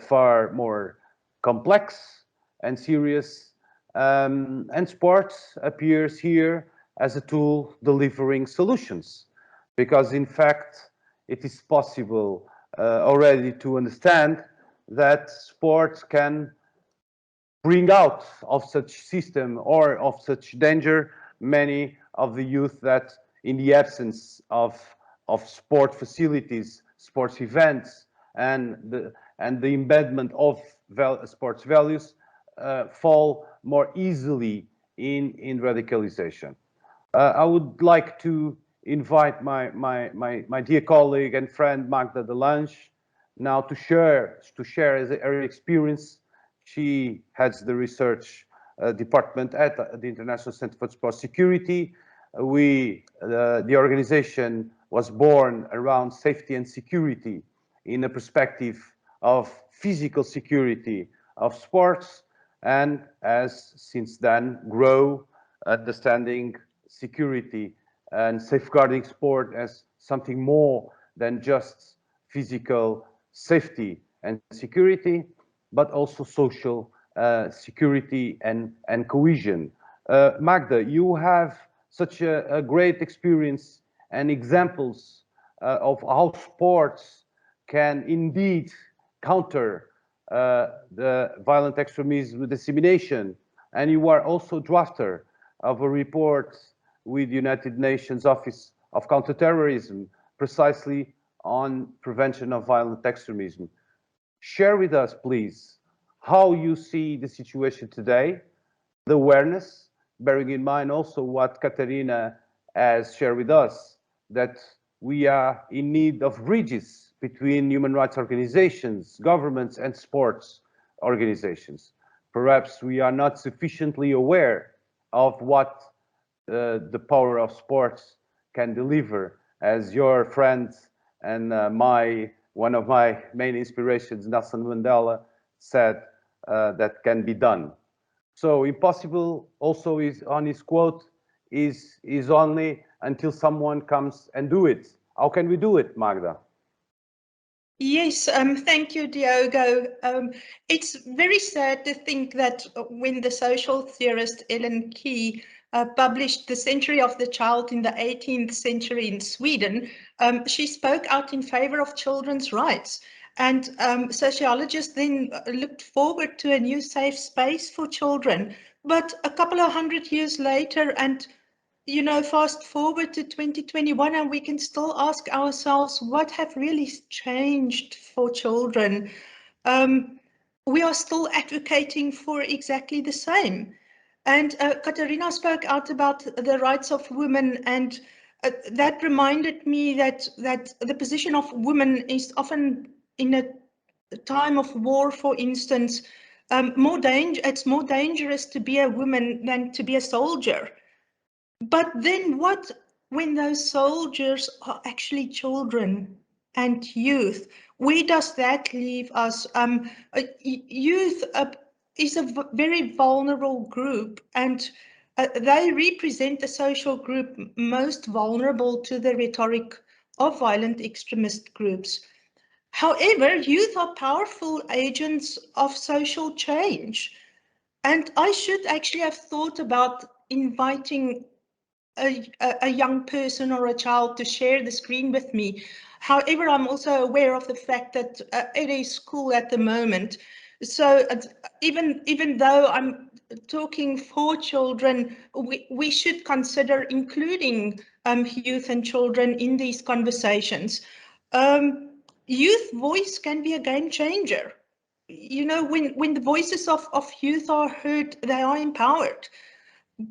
far more complex and serious, And sports appears here as a tool delivering solutions, because in fact, it is possible already to understand that sports can bring out of such system or of such danger many of the youth that, in the absence of sport facilities, sports events, and the embedment of sports values, fall more easily in radicalization. I would like to invite my dear colleague and friend Magda de Lange now to share her experience. She heads the research department at the International Center for Sport Security. The organization was born around safety and security in a perspective of physical security of sports, and has since then grown understanding security and safeguarding sport as something more than just physical safety and security, but also social security and cohesion. Magda, you have such a great experience and examples of how sports can indeed counter the violent extremism dissemination, and you are also drafter of a report with the United Nations Office of Counterterrorism precisely on prevention of violent extremism. Share with us, please, how you see the situation today, the awareness, bearing in mind also what Katarina has shared with us, that we are in need of bridges between human rights organizations, governments, and sports organizations. Perhaps we are not sufficiently aware of what the power of sports can deliver, as your friend and one of my main inspirations, Nelson Mandela, said that can be done. So impossible also is on his quote is only until someone comes and do it. How can we do it, Magda? Yes, thank you, Diogo. It's very sad to think that when the social theorist Ellen Key published The Century of the Child in the 18th century in Sweden, she spoke out in favor of children's rights. And sociologists then looked forward to a new safe space for children. But a couple of hundred years later, and fast forward to 2021, and we can still ask ourselves, what have really changed for children? We are still advocating for exactly the same. And Katarina spoke out about the rights of women, and that reminded me that the position of women is often, in a time of war, for instance, it's more dangerous to be a woman than to be a soldier. But then what when those soldiers are actually children and youth? Where does that leave us? Youth is a very vulnerable group, and they represent the social group most vulnerable to the rhetoric of violent extremist groups. However, youth are powerful agents of social change. And I should actually have thought about inviting a young person or a child to share the screen with me. However, I'm also aware of the fact that it is school at the moment. So even though I'm talking for children, we should consider including youth and children in these conversations. Youth voice can be a game changer. When the voices of youth are heard, they are empowered.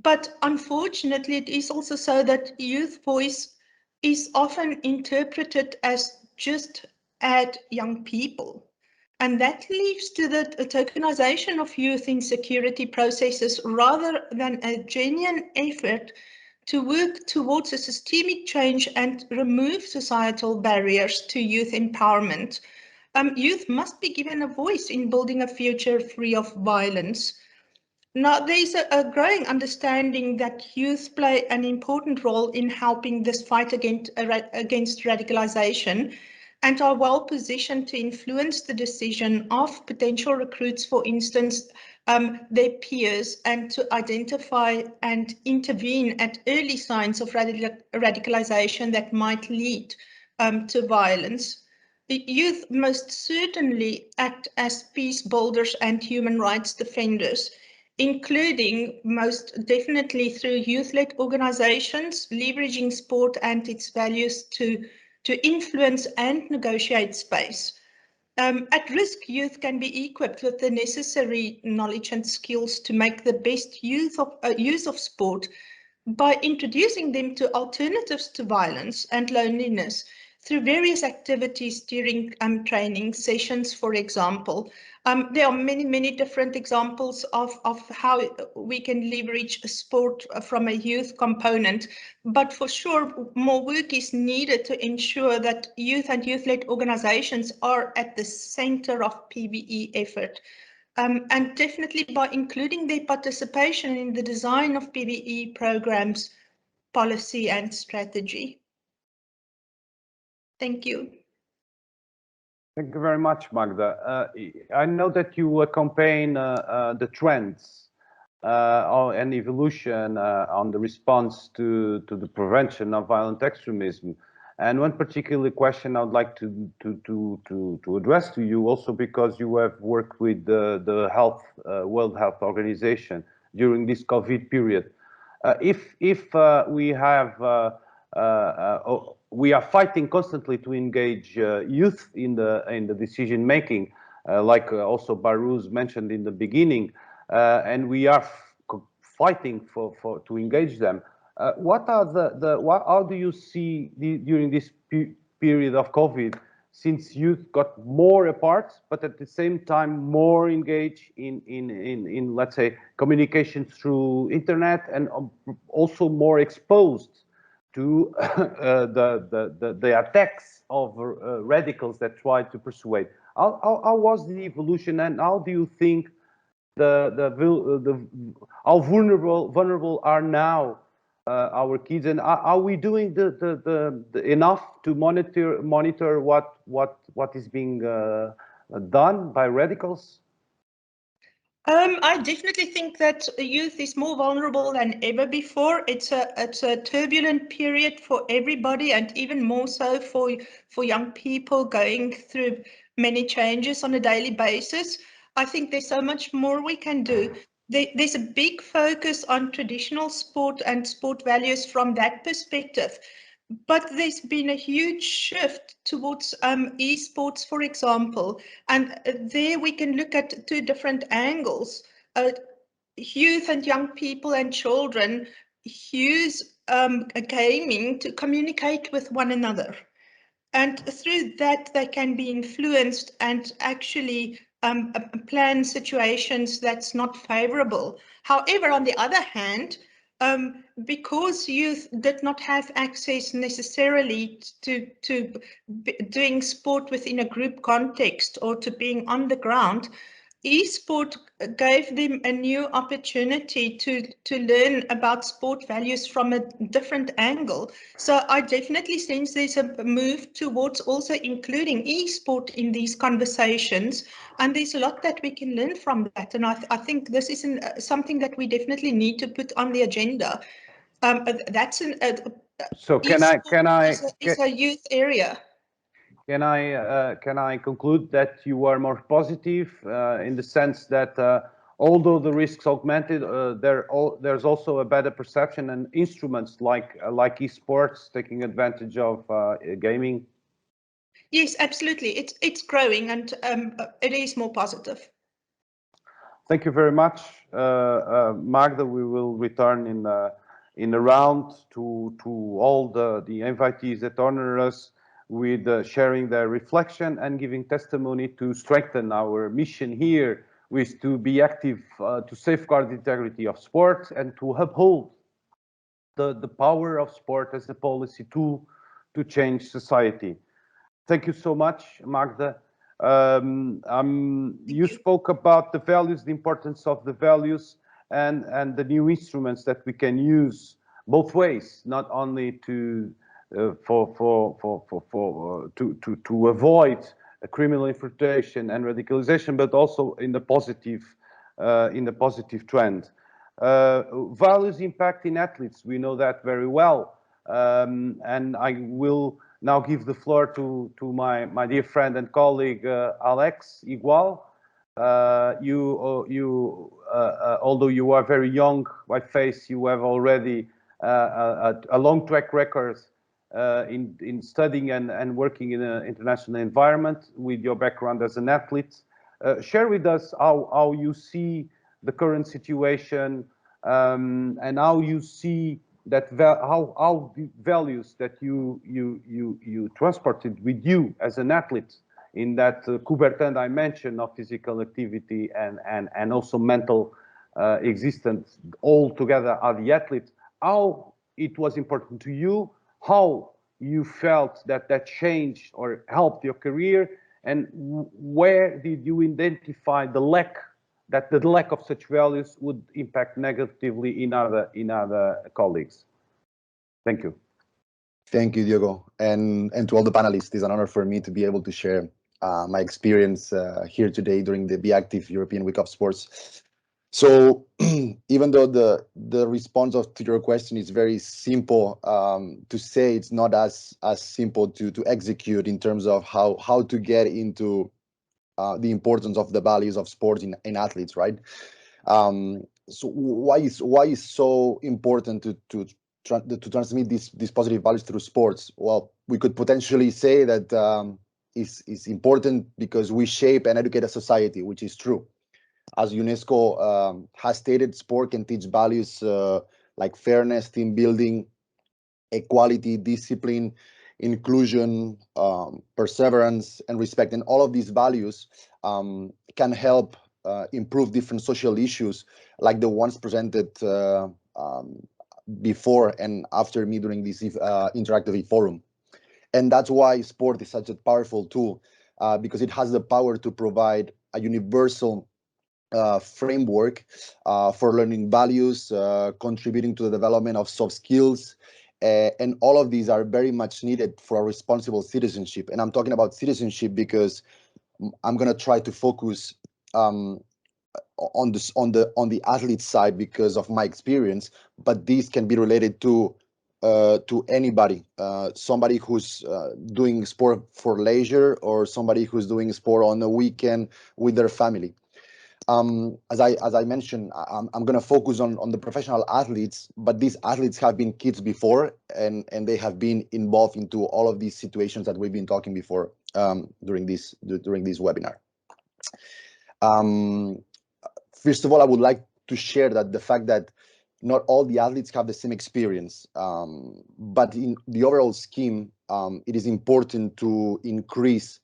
But unfortunately, it is also so that youth voice is often interpreted as just young people. And that leads to the tokenization of youth in security processes rather than a genuine effort to work towards a systemic change and remove societal barriers to youth empowerment. Youth must be given a voice in building a future free of violence. Now, there's a growing understanding that youth play an important role in helping this fight against radicalization, and are well positioned to influence the decision of potential recruits, for instance, their peers and to identify and intervene at early signs of radicalization that might lead to violence. The youth most certainly act as peace builders and human rights defenders, including most definitely through youth-led organizations, leveraging sport and its values to influence and negotiate space. At-risk youth can be equipped with the necessary knowledge and skills to make the best use of sport by introducing them to alternatives to violence and loneliness through various activities during training sessions, for example. There are many different examples of how we can leverage sport from a youth component, but for sure more work is needed to ensure that youth and youth-led organizations are at the center of PBE effort. And definitely by including their participation in the design of PBE programs, policy and strategy. Thank you. Thank you very much, Magda. I know that you campaign the trends and evolution on the response to the prevention of violent extremism. And one particular question I would like to address to you, also because you have worked with the World Health Organization during this COVID period. If we are fighting constantly to engage youth in the decision making, like also Baruz mentioned in the beginning, and we are fighting to engage them. What are how do you see during this period of COVID, since youth got more apart, but at the same time more engaged in let's say communication through internet, and also more exposed to the attacks of radicals that try to persuade? How was the evolution, and how do you think how vulnerable are now our kids, and are we doing enough to monitor what is being done by radicals? I definitely think that youth is more vulnerable than ever before. It's a turbulent period for everybody, and even more so for young people going through many changes on a daily basis. I think there's so much more we can do. There's a big focus on traditional sport and sport values from that perspective. But there's been a huge shift towards esports, for example, and there we can look at two different angles. Youth and young people and children use gaming to communicate with one another. And through that, they can be influenced and actually plan situations that's not favorable. However, on the other hand, because youth did not have access necessarily to doing sport within a group context or to being on the ground, eSport gave them a new opportunity to learn about sport values from a different angle. So I definitely sense there's a move towards also including eSport in these conversations, and there's a lot that we can learn from that. And I think this is something that we definitely need to put on the agenda. That's so can I is a youth area. Can I conclude that you are more positive in the sense that although the risks augmented, there's also a better perception and instruments like esports taking advantage of gaming? Yes, absolutely. It's growing, and it is more positive. Thank you very much, Magda. We will return in a round to all the invitees that honor us with sharing their reflection and giving testimony to strengthen our mission here, which to be active to safeguard the integrity of sport and to uphold the power of sport as a policy tool to change society. Thank you so much, Magda. You spoke about the values, the importance of the values, and the new instruments that we can use both ways, not only to avoid criminal infiltration and radicalization, but also in the positive in a positive trend. Values impact in athletes, we know that very well. And I will now give the floor to my dear friend and colleague, Alex Igual. Although you are very young by face, you have already a long track record in studying and working in an international environment with your background as an athlete. Share with us how you see the current situation and how you see that how the values that you transported with you as an athlete in that Coubertin dimension of physical activity and also mental existence all together are the athletes, how it was important to you, how you felt that changed or helped your career, and where did you identify the lack of such values would impact negatively in other colleagues? Thank you. Thank you, Diogo, and to all the panelists. It's an honor for me to be able to share my experience here today during the Be Active European Week of Sports. So even though the response to your question is very simple to say, it's not as simple to execute in terms of how to get into the importance of the values of sports in athletes, right? So why is so important to transmit these positive values through sports? Well, we could potentially say that it's important because we shape and educate a society, which is true. As UNESCO has stated, sport can teach values like fairness, team building, equality, discipline, inclusion, perseverance, and respect. And all of these values can help improve different social issues like the ones presented before and after me during this interactive forum. And that's why sport is such a powerful tool, because it has the power to provide a universal framework for learning values, contributing to the development of soft skills, and all of these are very much needed for a responsible citizenship. And I'm talking about citizenship because I'm going to try to focus on the athlete side because of my experience, but these can be related to anybody, somebody who's doing sport for leisure or somebody who's doing sport on the weekend with their family. As I mentioned, I'm going to focus on the professional athletes, but these athletes have been kids before, and they have been involved into all of these situations that we've been talking before during this webinar. First of all, I would like to share that the fact that not all the athletes have the same experience, but in the overall scheme, it is important to increase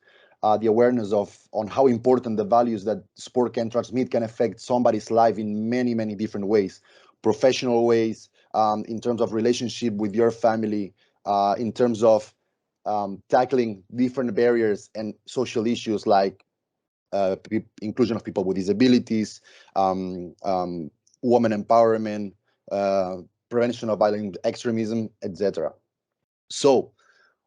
the awareness on how important the values that sport can transmit can affect somebody's life in many, many different ways. Professional ways, in terms of relationship with your family, in terms of tackling different barriers and social issues like inclusion of people with disabilities, women empowerment, prevention of violent extremism, etc. So,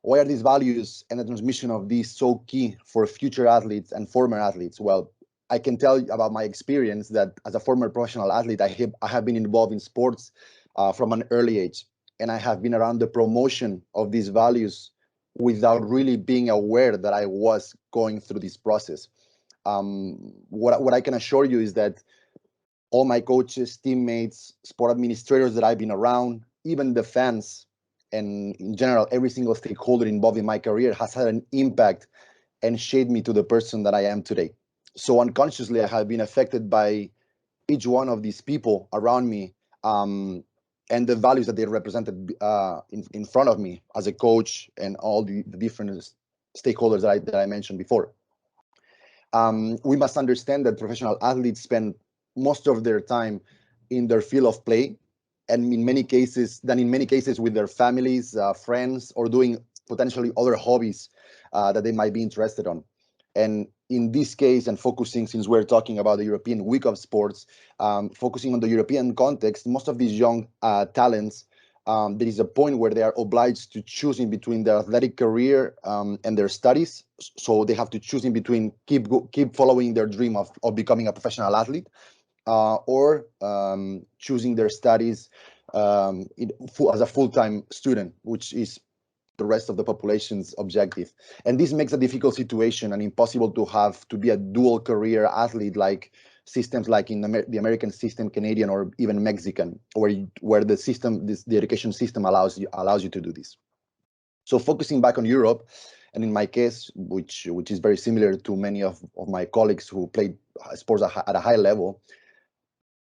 why are these values and the transmission of these so key for future athletes and former athletes? Well, I can tell you about my experience that as a former professional athlete, I have been involved in sports from an early age, and I have been around the promotion of these values without really being aware that I was going through this process. What I can assure you is that all my coaches, teammates, sport administrators that I've been around, even the fans, and in general, every single stakeholder involved in my career has had an impact and shaped me to the person that I am today. So unconsciously, I have been affected by each one of these people around me and the values that they represented in front of me as a coach and all the different stakeholders that I mentioned before. We must understand that professional athletes spend most of their time in their field of play, and in many cases with their families, friends, or doing potentially other hobbies that they might be interested on. And in this case, and focusing, since we're talking about the European Week of Sports, focusing on the European context, most of these young talents, there is a point where they are obliged to choose in between their athletic career and their studies. So they have to choose in between keep following their dream of becoming a professional athlete, or choosing their studies as a full-time student, which is the rest of the population's objective. And this makes a difficult situation and impossible to be a dual career athlete like systems like in the American system, Canadian, or even Mexican, where the education system allows you to do this. So focusing back on Europe, and in my case, which is very similar to many of my colleagues who played sports at a high level,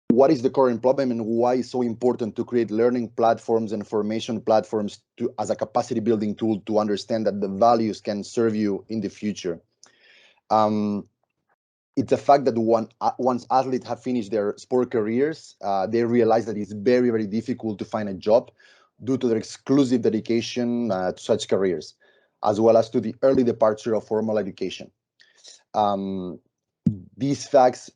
what is the current problem and why it's so important to create learning platforms and formation platforms as a capacity building tool to understand that the values can serve you in the future. It's a fact that once athletes have finished their sport careers, they realize that it's very, very difficult to find a job due to their exclusive dedication to such careers, as well as to the early departure of formal education. These facts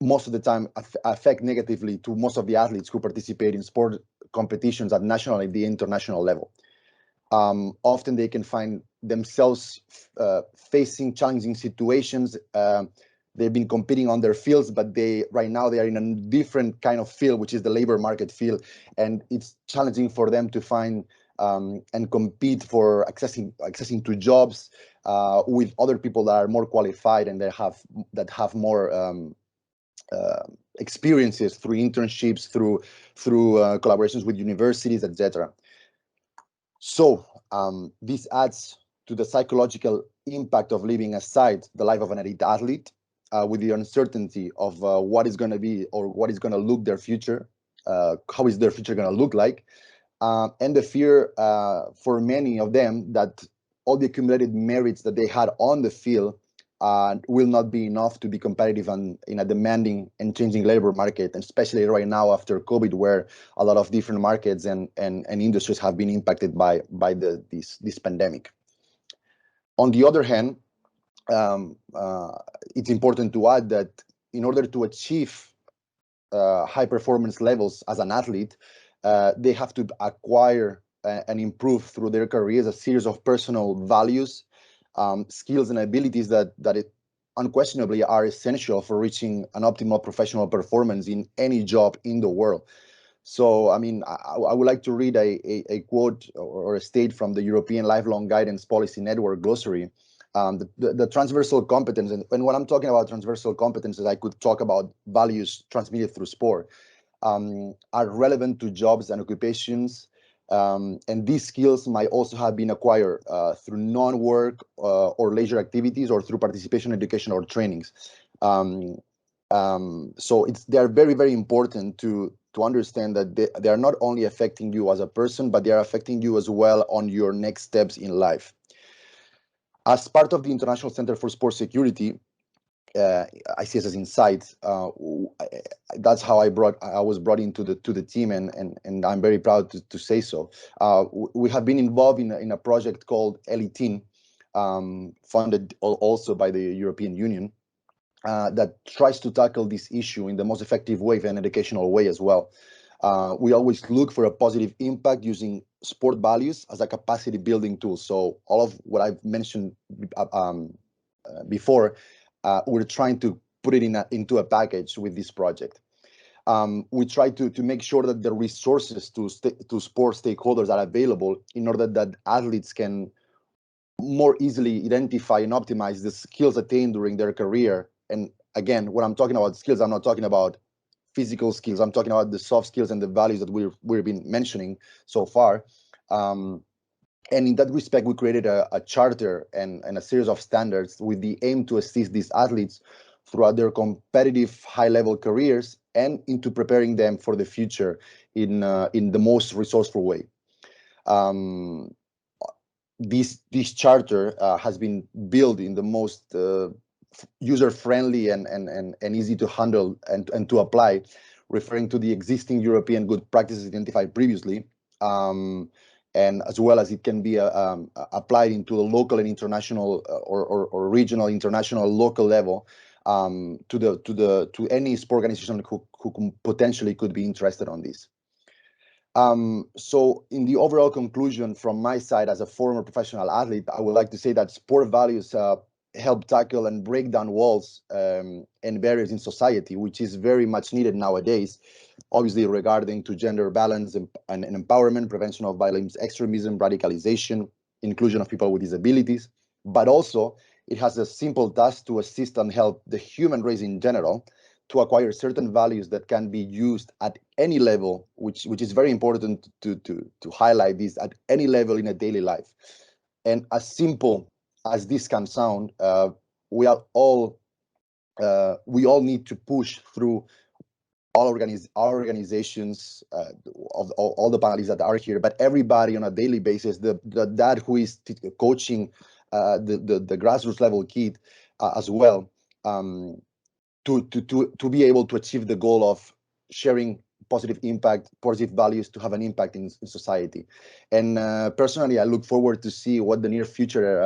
most of the time affect negatively to most of the athletes who participate in sport competitions at national and the international level. Often they can find themselves facing challenging situations. They've been competing on their fields, but right now they are in a different kind of field, which is the labor market field, and it's challenging for them to find and compete for accessing to jobs with other people that are more qualified and that have more experiences through internships, through collaborations with universities, etc. So this adds to the psychological impact of leaving aside the life of an elite athlete with the uncertainty of what is going to be or what is going to look their future, how is their future going to look like, and the fear for many of them that all the accumulated merits that they had on the field will not be enough to be competitive in a demanding and changing labor market, and especially right now after COVID, where a lot of different markets and industries have been impacted by this pandemic. On the other hand, it's important to add that in order to achieve high performance levels as an athlete, they have to acquire and improve through their careers a series of personal values, skills and abilities that unquestionably are essential for reaching an optimal professional performance in any job in the world. So, I mean, I would like to read a quote or a state from the European Lifelong Guidance Policy Network glossary. The transversal competence, and when I'm talking about transversal competences, I could talk about values transmitted through sport, are relevant to jobs and occupations. And these skills might also have been acquired through non-work or leisure activities or through participation, education, or trainings. So they are very, very important to understand that they are not only affecting you as a person, but they are affecting you as well on your next steps in life. As part of the International Center for Sport Security, ICSS Insights, that's how I was brought into the team, and I'm very proud to say so. We have been involved in a project called Elitin, funded also by the European Union, that tries to tackle this issue in the most effective way and educational way as well. We always look for a positive impact using sport values as a capacity building tool. So all of what I've mentioned before, we're trying to put it into a package with this project. We try to make sure that the resources to sport stakeholders are available in order that athletes can more easily identify and optimize the skills attained during their career. And again, when I'm talking about skills, I'm not talking about physical skills. I'm talking about the soft skills and the values that we've been mentioning so far. And in that respect, we created a charter and a series of standards with the aim to assist these athletes throughout their competitive high-level careers and into preparing them for the future in the most resourceful way. This charter has been built in the most user-friendly and easy to handle and to apply, referring to the existing European good practices identified previously, and as well as it can be applied into the local and international or regional, international, local level to any sport organization who potentially could be interested on this. So in the overall conclusion from my side as a former professional athlete, I would like to say that sport values help tackle and break down walls and barriers in society, which is very much needed nowadays, obviously regarding to gender balance and empowerment, prevention of violence, extremism, radicalization, inclusion of people with disabilities. But also, it has a simple task to assist and help the human race in general to acquire certain values that can be used at any level, which is very important to highlight this, at any level in a daily life. And as simple as this can sound, we all need to push through our organizations, of all the panelists that are here, but everybody on a daily basis, the dad who is coaching the grassroots level kid as well, to be able to achieve the goal of sharing positive impact, positive values, to have an impact in society. And personally, I look forward to see what the near future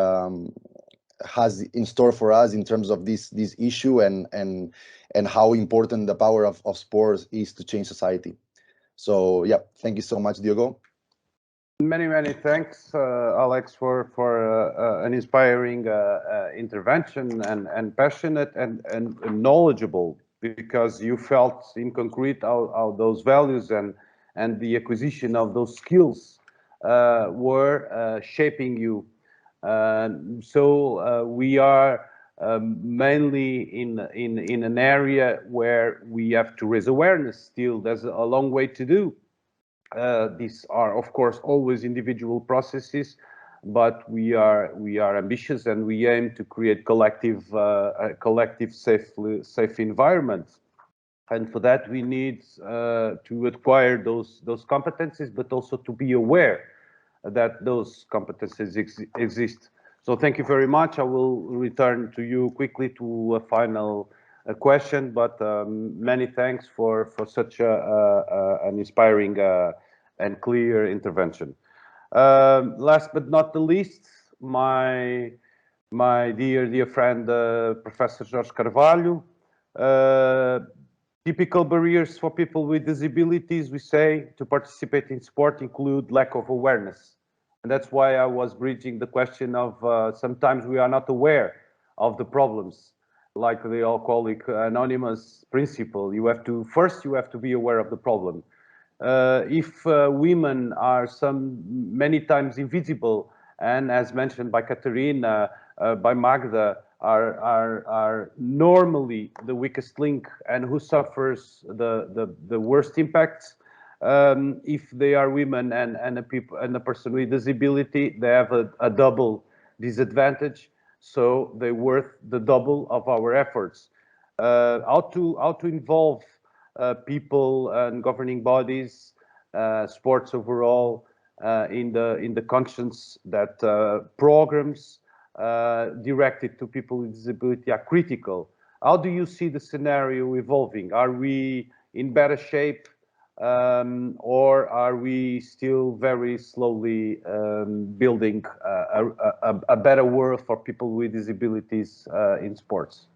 has in store for us in terms of this issue and how important the power of sports is to change society. So yeah, thank you so much, Diogo. Many thanks, Alex, for an inspiring intervention and passionate and knowledgeable, because you felt in concrete how those values and the acquisition of those skills were shaping you. So we are mainly in an area where we have to raise awareness. Still, there's a long way to do. These are, of course, always individual processes, but we are ambitious and we aim to create collective safe environments. And for that, we need to acquire those competencies, but also to be aware that those competencies exist. So thank you very much. I will return to you quickly to a final question, but many thanks for such an inspiring and clear intervention. Last but not the least, my dear friend, Professor Jorge Carvalho. Typical barriers for people with disabilities, we say, to participate in sport include lack of awareness. And that's why I was bridging the question of sometimes we are not aware of the problems, like the Alcoholic Anonymous principle. You have to be aware of the problem. If women are many times invisible, and as mentioned by Caterina, by Magda, are normally the weakest link and who suffers the worst impacts. If they are women and a person with disability, they have a double disadvantage, so they're worth the double of our efforts. How to involve people and governing bodies, sports overall, in the conscience that programs directed to people with disability are critical. How do you see the scenario evolving? Are we in better shape, or are we still very slowly building a better world for people with disabilities in sports?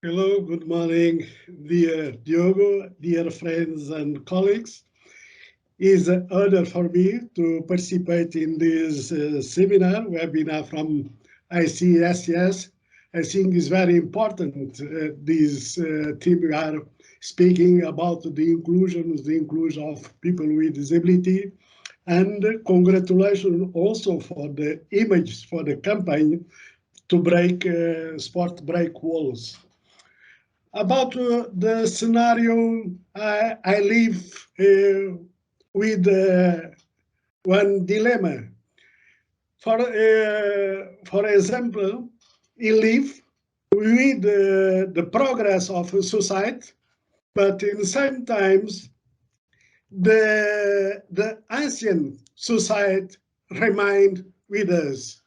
Hello, good morning, dear Diogo, dear friends and colleagues. It's an honor for me to participate in this webinar from ICSS. I think it's very important, this team we are speaking about the inclusion of people with disability. And congratulations also for the image for the campaign to break break walls. About the scenario, I live with one dilemma. For example, I live with the progress of society, but in the same times, the ancient society remained with us.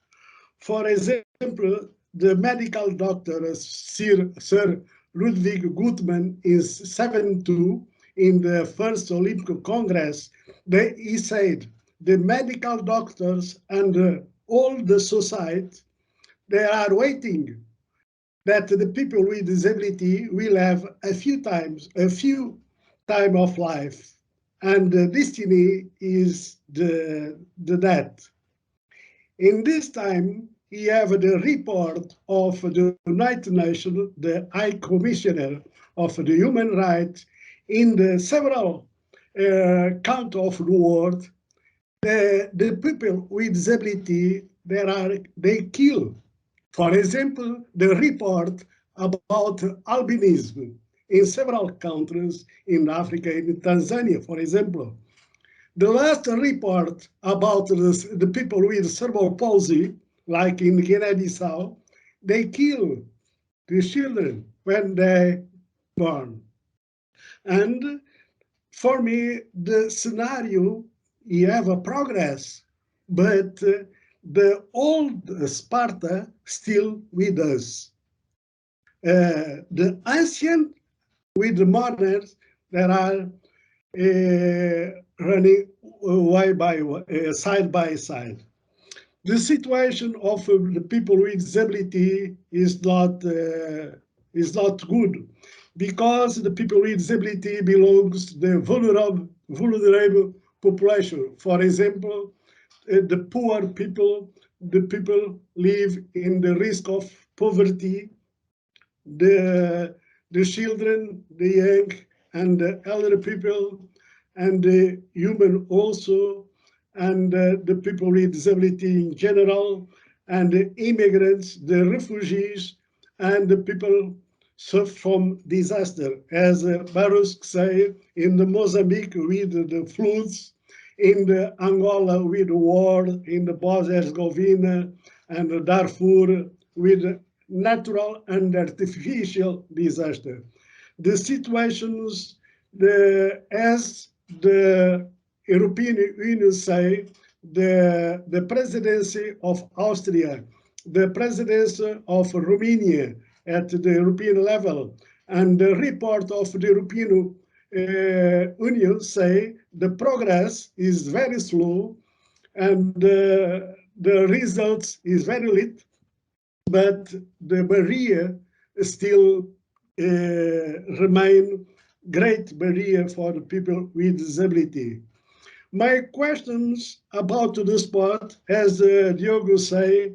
For example, the medical doctor Sir Ludwig Guttmann in 1972 in the first Olympic Congress, he said the medical doctors and all the society, they are waiting that the people with disability will have a few time of life, and the destiny is the death. In this time, you have the report of the United Nations, the High Commissioner of the Human Rights, in the several countries of the world. The people with disability, they kill. For example, the report about albinism in several countries in Africa, in Tanzania, for example. The last report about the people with cerebral palsy, like in Guinea-Bissau, they kill the children when they born. And for me, the scenario, you have a progress, but the old Sparta still with us. The ancient with the moderns that are running side by side. The situation of the people with disability is not good, because the people with disability belongs to the vulnerable population. For example, the poor people, the people live in the risk of poverty, the children, the young, and the elder people, and the human also, and the people with disability in general, and the immigrants, the refugees, and the people suffer from disaster, as Baruch say, in the Mozambique with the floods, in the Angola with the war, in the Bosnia-Herzegovina, and the Darfur with natural and artificial disaster. The situations, as the European Union say, the presidency of Austria, the presidency of Romania at the European level, and the report of the European Union say the progress is very slow and the results is very little, but the barrier still remain great barrier for the people with disability. My questions about the sport, as Diogo say,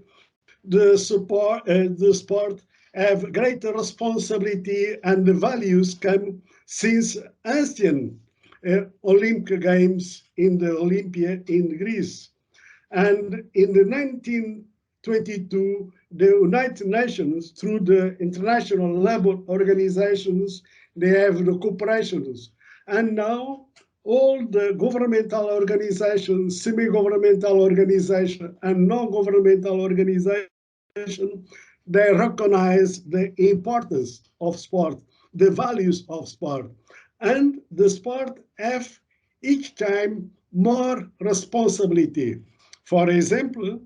the sport have greater responsibility, and the values come since ancient Olympic Games in the Olympia in Greece. And in the 1922, the United Nations, through the international labor organizations, they have the corporations. And now all the governmental organizations, semi-governmental organizations, and non-governmental organizations, they recognize the importance of sport, the values of sport. And the sport have each time more responsibility. For example,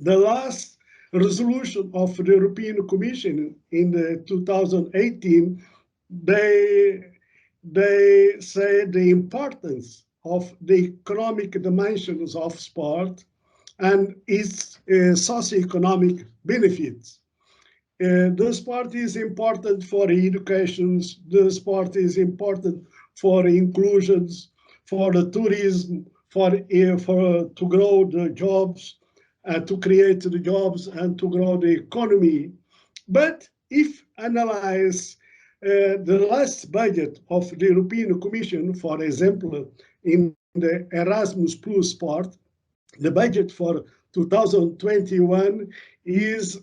the last resolution of the European Commission in the 2018, they say the importance of the economic dimensions of sport and its socioeconomic benefits. The sport is important for education, the sport is important for inclusions, for the tourism, to grow the jobs, to create the jobs and to grow the economy. But if analyze the last budget of the European Commission, for example, in the Erasmus Plus sport, the budget for 2021 is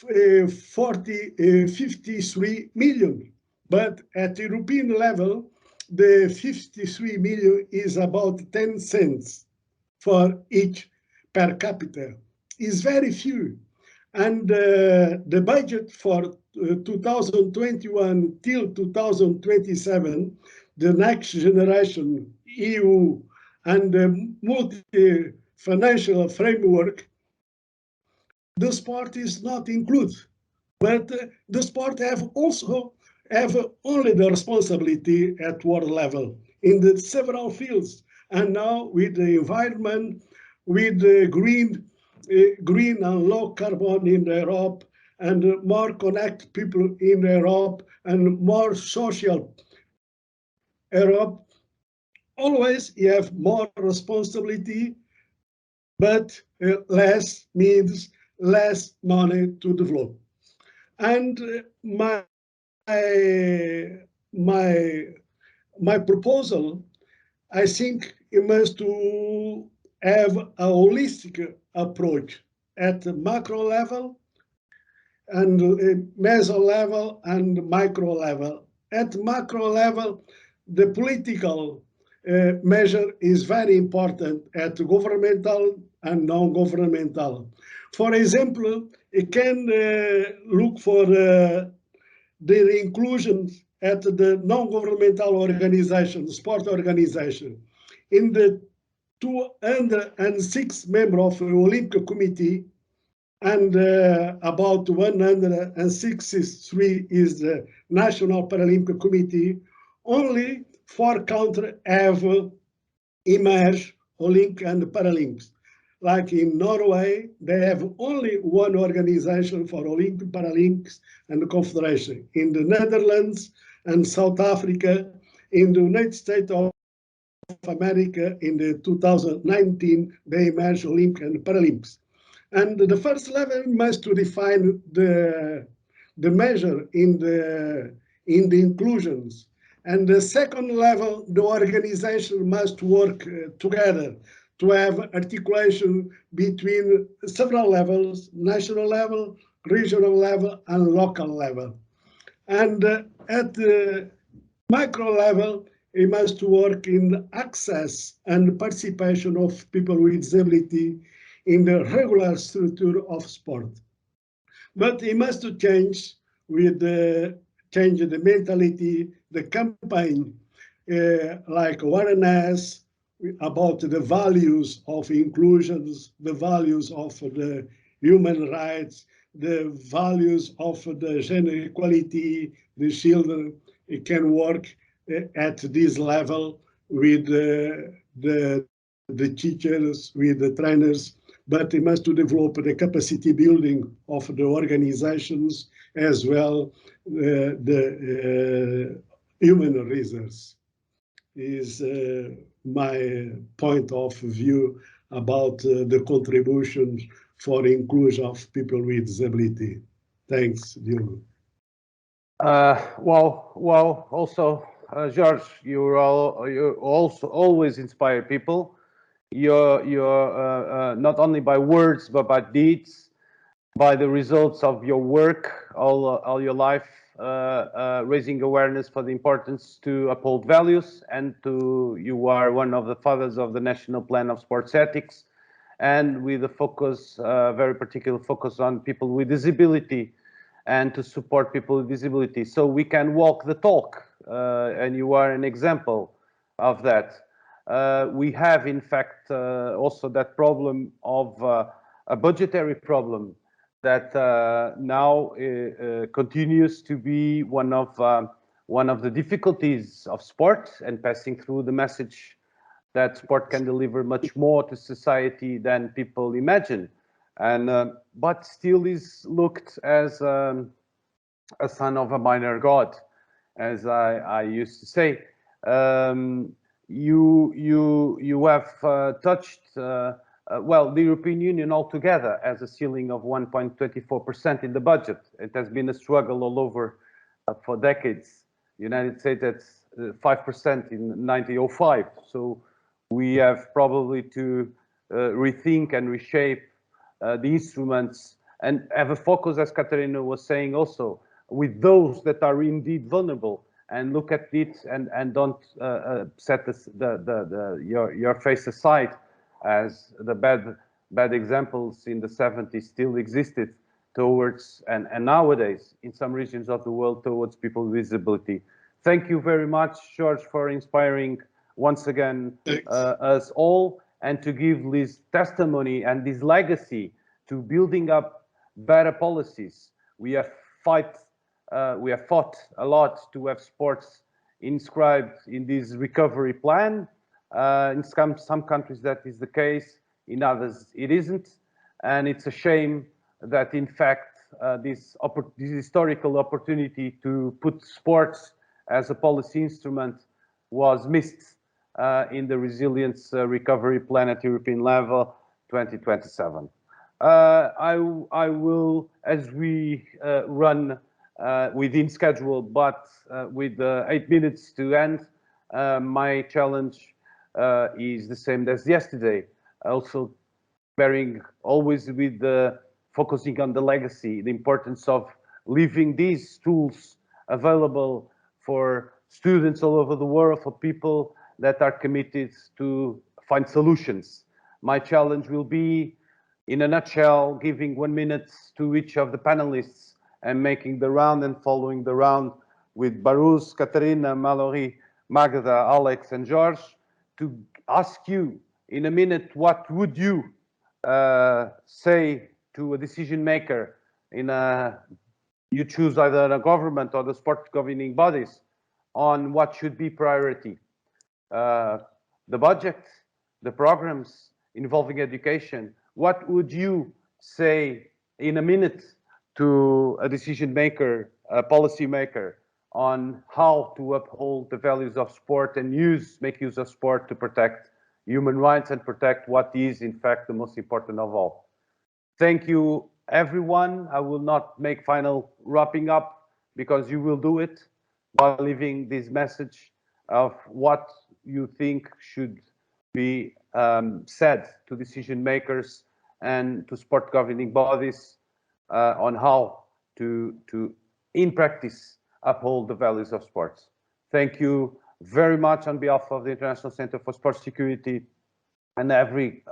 53 million. But at the European level, the 53 million is about 10 cents for each per capita. Is very few. And the budget for 2021 till 2027, the next generation EU and the multi-financial framework, the sport is not included. But the sport also have only the responsibility at world level in the several fields. And now with the environment, with the green and low carbon in Europe, and more connected people in Europe, and more social Europe, always you have more responsibility, but less means less money to develop. And my proposal, I think it must to have a holistic approach at the macro level and meso level and micro level. At macro level, the political measure is very important at governmental and non-governmental. For example, it can look for the inclusion at the non-governmental organization, sport organization. In the 206 members of the Olympic Committee, and about 163 is the National Paralympic Committee, only 4 countries have emerged Olympic and Paralympics. Like in Norway, they have only one organization for Olympic, Paralympics, and the Confederation. In the Netherlands and South Africa, in the United States of America, in the 2019, they emerged Olympic and Paralympics. And the first level must to define the measure in the inclusions. And the second level, the organization must work together to have articulation between several levels, national level, regional level, and local level. And at the micro level, it must work in access and participation of people with disability in the regular structure of sport. But it must change with the change the mentality, the campaign, like awareness about the values of inclusions, the values of the human rights, the values of the gender equality, the children. It can work at this level with the teachers, with the trainers, but it must to develop the capacity building of the organizations as well, the human resources is my point of view about the contributions for inclusion of people with disability. Thanks, Diogo. Well, also, George, you also always inspire people. You're not only by words, but by deeds, by the results of your work all your life, raising awareness for the importance to uphold values, and you are one of the fathers of the National Plan of Sports Ethics, and with a focus, very particular focus on people with disability, and to support people with disability. So we can walk the talk, and you are an example of that. We have, in fact, also that problem of a budgetary problem that now continues to be one of the difficulties of sport, and passing through the message that sport can deliver much more to society than people imagine, and but still is looked as a son of a minor god, as I used to say. You have touched well, the European Union altogether has a ceiling of 1.24% in the budget. It has been a struggle all over for decades. United States, that's 5% in 1905. So we have probably to rethink and reshape the instruments and have a focus, as Katarina was saying also, with those that are indeed vulnerable, and look at it and don't set your face aside, as the bad examples in the 70s still existed towards, and nowadays in some regions of the world, towards people with disability. Thank you very much, George, for inspiring once again us all, and to give this testimony and this legacy to building up better policies. We have fought a lot to have sports inscribed in this recovery plan. In some countries that is the case, in others it isn't, and it's a shame that in fact this historical opportunity to put sports as a policy instrument was missed in the resilience recovery plan at European level 2027. I will, as we run within schedule, but with 8 minutes to end, my challenge is the same as yesterday. Also, bearing always with focusing on the legacy, the importance of leaving these tools available for students all over the world, for people that are committed to find solutions. My challenge will be, in a nutshell, giving 1 minute to each of the panelists and making the round and following the round with Barus, Katarina, Mallory, Magda, Alex, and George to ask you in a minute, what would you say to a decision maker you choose either a government or the sport governing bodies on what should be priority? The budget, the programs involving education. What would you say in a minute to a decision maker, a policy maker, on how to uphold the values of sport and make use of sport to protect human rights and protect what is, in fact, the most important of all? Thank you, everyone. I will not make final wrapping up because you will do it by leaving this message of what you think should be said to decision makers and to sport governing bodies on how to, in practice, uphold the values of sports. Thank you very much on behalf of the International Center for Sport Security and every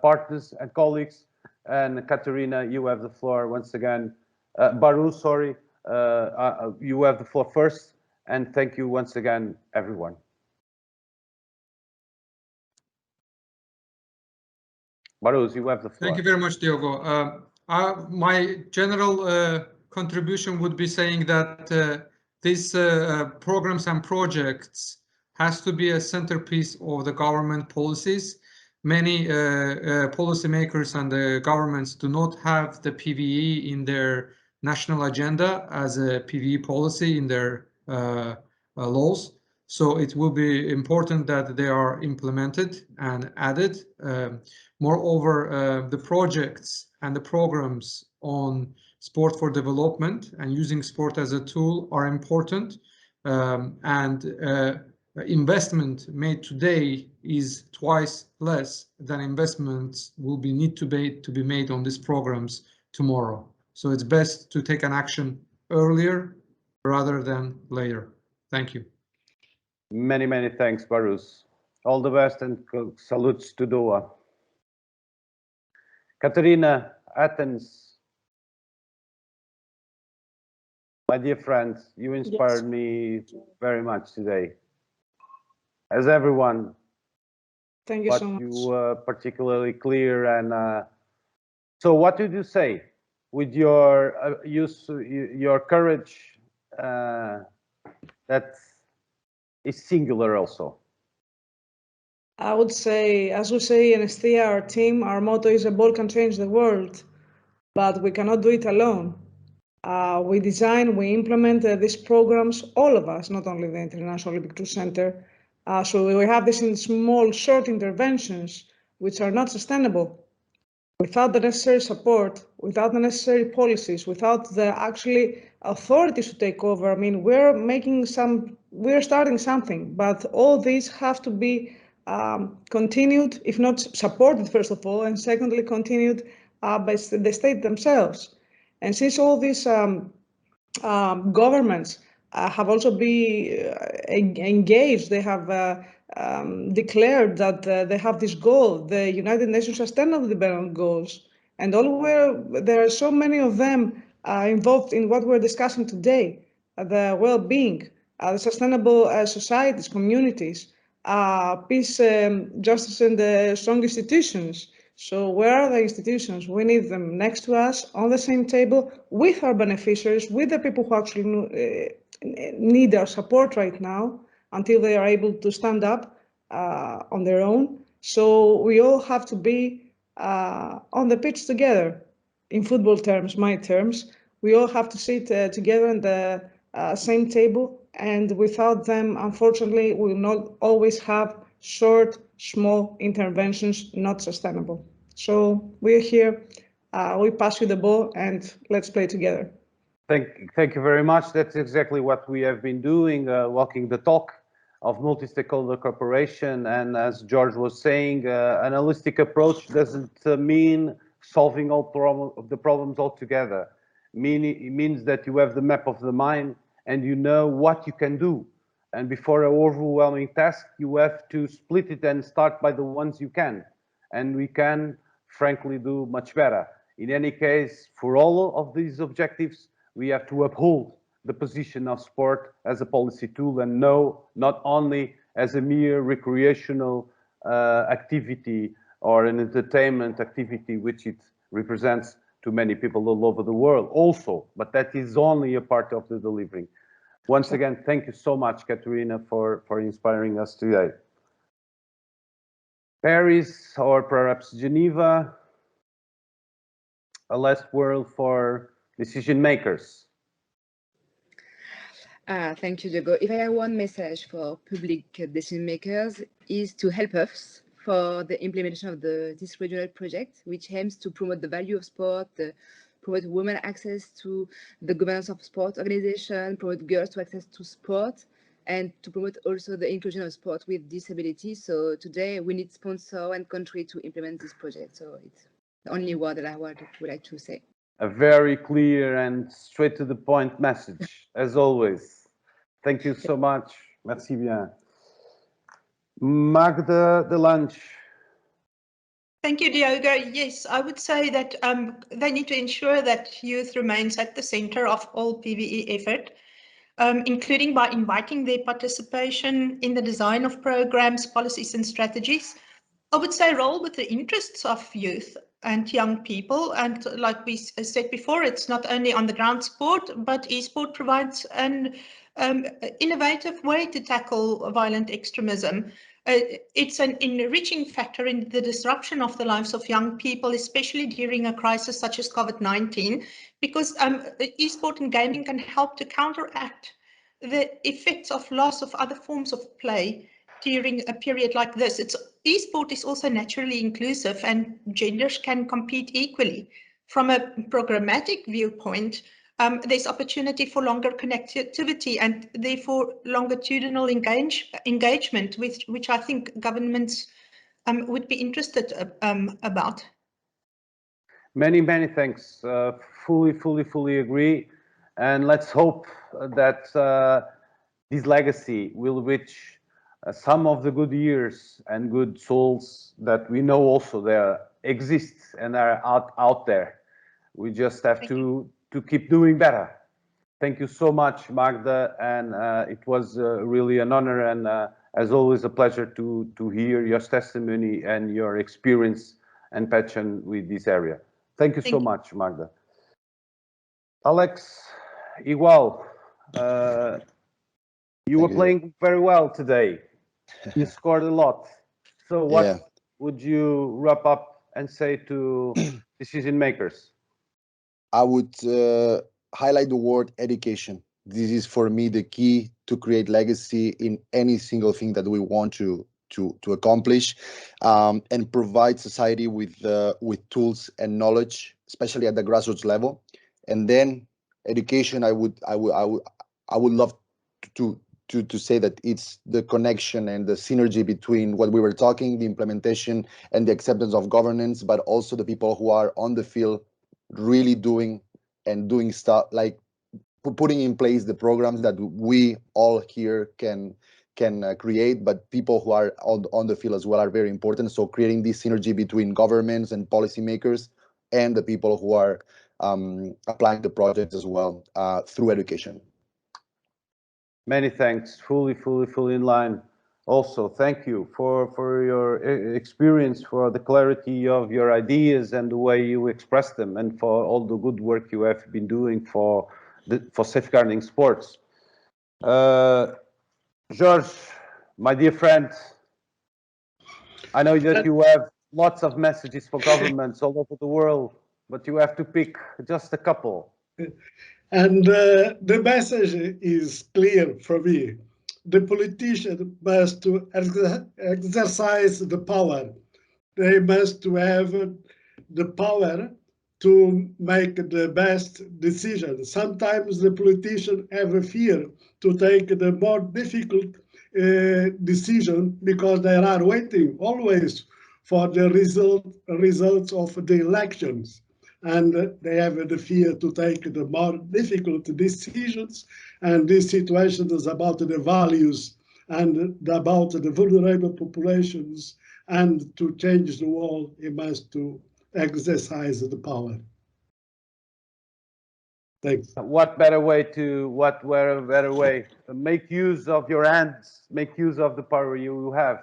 partners and colleagues. And Katerina, you have the floor once again. Baru, sorry, you have the floor first. And thank you once again, everyone. Barus, you have the floor. Thank you very much, Diogo. My general contribution would be saying that these programs and projects has to be a centerpiece of the government policies. Many policymakers and the governments do not have the PVE in their national agenda as a PVE policy in their laws. So it will be important that they are implemented and added. Moreover, the projects and the programs on sport for development and using sport as a tool are important. Investment made today is twice less than investments will need to be made on these programs tomorrow. So it's best to take an action earlier rather than later. Thank you. Many, many thanks, Barus. All the best and salutes to Doha. Katerina, Athens. My dear friends, you inspired me very much today. As everyone, thank you so much. You were particularly clear. And so what did you say with your your courage that is singular also? I would say, as we say in Estia, our team, our motto is a ball can change the world, but we cannot do it alone. We design, we implement these programs, all of us, not only the International Olympic Truth Center. So we have this in small, short interventions, which are not sustainable. Without the necessary support, without the necessary policies, without the actually authorities to take over, I mean, we're starting something, but all these have to be continued, if not supported, first of all, and secondly, continued by the state themselves. And since all these governments have also been engaged, they have declared that they have this goal, the United Nations Sustainable Development Goals, and there are so many of them involved in what we're discussing today, the well-being, the sustainable societies, communities, peace, justice, and strong institutions. So where are the institutions? We need them next to us, on the same table, with our beneficiaries, with the people who actually need our support right now, until they are able to stand up on their own. So we all have to be on the pitch together. In football terms, my terms, we all have to sit together on the same table. And without them, unfortunately, we will not always have short, small interventions, not sustainable. So we're here, we pass you the ball and let's play together. Thank you very much. That's exactly what we have been doing, walking the talk of multi-stakeholder cooperation. And as George was saying, an holistic approach doesn't mean solving all the problems altogether. It means that you have the map of the mind and you know what you can do. And before an overwhelming task, you have to split it and start by the ones you can. And we can, frankly, do much better. In any case, for all of these objectives, we have to uphold the position of sport as a policy tool and not only as a mere recreational activity or an entertainment activity, which it represents to many people all over the world also, but that is only a part of the delivery. Once again, thank you so much, Katerina, for inspiring us today. Paris, or perhaps Geneva, a last word for decision makers. Thank you, Diego. If I have one message for public decision makers is to help us for the implementation of this regional project, which aims to promote the value of sport, promote women access to the governance of sport organization, promote girls to access to sport, and to promote also the inclusion of sport with disabilities. So today we need sponsor and country to implement this project. So it's the only word that I would like to say. A very clear and straight to the point message, as always. Thank you so much. Merci bien. Magda de Lange. Thank you, Diogo. Yes, I would say that they need to ensure that youth remains at the center of all PVE effort, including by inviting their participation in the design of programs, policies, and strategies. I would say roll with the interests of youth and young people. And like we said before, it's not only on the ground sport, but esport provides an innovative way to tackle violent extremism. It's an enriching factor in the disruption of the lives of young people, especially during a crisis such as COVID-19, because esport and gaming can help to counteract the effects of loss of other forms of play during a period like this. Esport is also naturally inclusive and genders can compete equally. From a programmatic viewpoint, there's opportunity for longer connectivity and therefore longitudinal engagement, which I think governments would be interested about. Many thanks. Fully agree. And let's hope that this legacy will reach some of the good years and good souls that we know also there exist and are out there. We just have to keep doing better. Thank you so much, Magda, and it was really an honor and as always a pleasure to hear your testimony and your experience and passion with this area. Thank you so much, Magda. Alex, igual, you were playing very well today. You scored a lot. So what would you wrap up and say to decision makers? I would highlight the word education. This is for me the key to create legacy in any single thing that we want to accomplish, and provide society with tools and knowledge, especially at the grassroots level. And then education, I would love to say that it's the connection and the synergy between what we were talking, the implementation and the acceptance of governance, but also the people who are on the field really doing stuff like putting in place the programs that we all here can create, but people who are on the field as well are very important. So creating this synergy between governments and policymakers and the people who are applying the projects as well through education. Many thanks. Fully in line. Also, thank you for your experience, for the clarity of your ideas and the way you express them, and for all the good work you have been doing for safeguarding sports. George, my dear friend, I know that you have lots of messages for governments all over the world, but you have to pick just a couple. And the message is clear for me. The politician must exercise the power. they must have the power to make the best decision. Sometimes the politicians have a fear to take the more difficult decision because they are waiting always for the results of the elections. And they have the fear to take the more difficult decisions. And this situation is about the values and about the vulnerable populations, and to change the world, it must to exercise the power. Thanks. What better way to make use of your hands, make use of the power you have,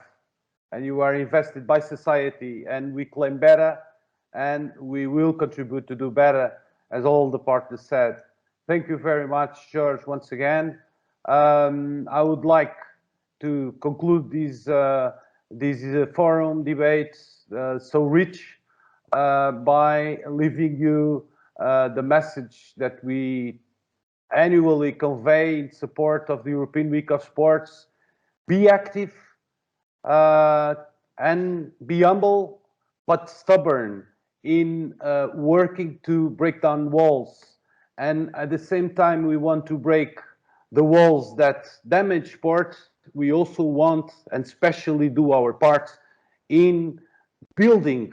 and you are invested by society, and we claim better, and we will contribute to do better, as all the partners said. Thank you very much, George, once again. I would like to conclude these forum debates so rich by leaving you the message that we annually convey in support of the European Week of Sports. Be active and be humble, but stubborn in working to break down walls. And at the same time, we want to break the walls that damage sport. We also want, and especially do our part in building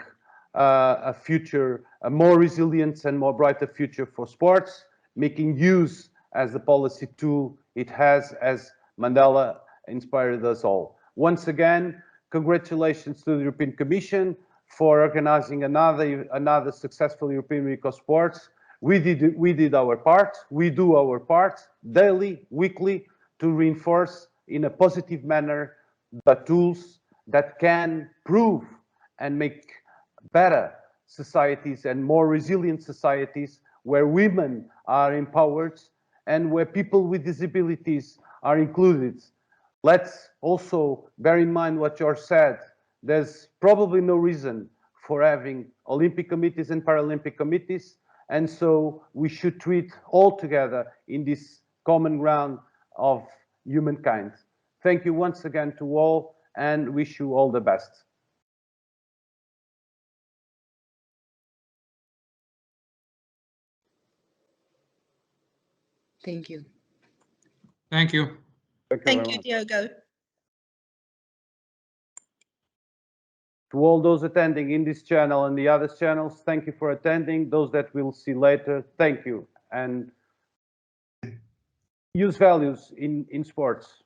a future, a more resilient and more brighter future for sports, making use as the policy tool it has, as Mandela inspired us all. Once again, congratulations to the European Commission for organizing another successful European Week of Sports. We did our part, we do our part daily, weekly, to reinforce in a positive manner the tools that can prove and make better societies and more resilient societies where women are empowered and where people with disabilities are included. Let's also bear in mind what George said. There's probably no reason for having Olympic committees and Paralympic committees, and so we should treat all together in this common ground of humankind. Thank you once again to all, and wish you all the best. Thank you. Thank you. Thank you, Diogo. To all those attending in this channel and the other channels, thank you for attending. Those that we'll see later, thank you. And use values in sports.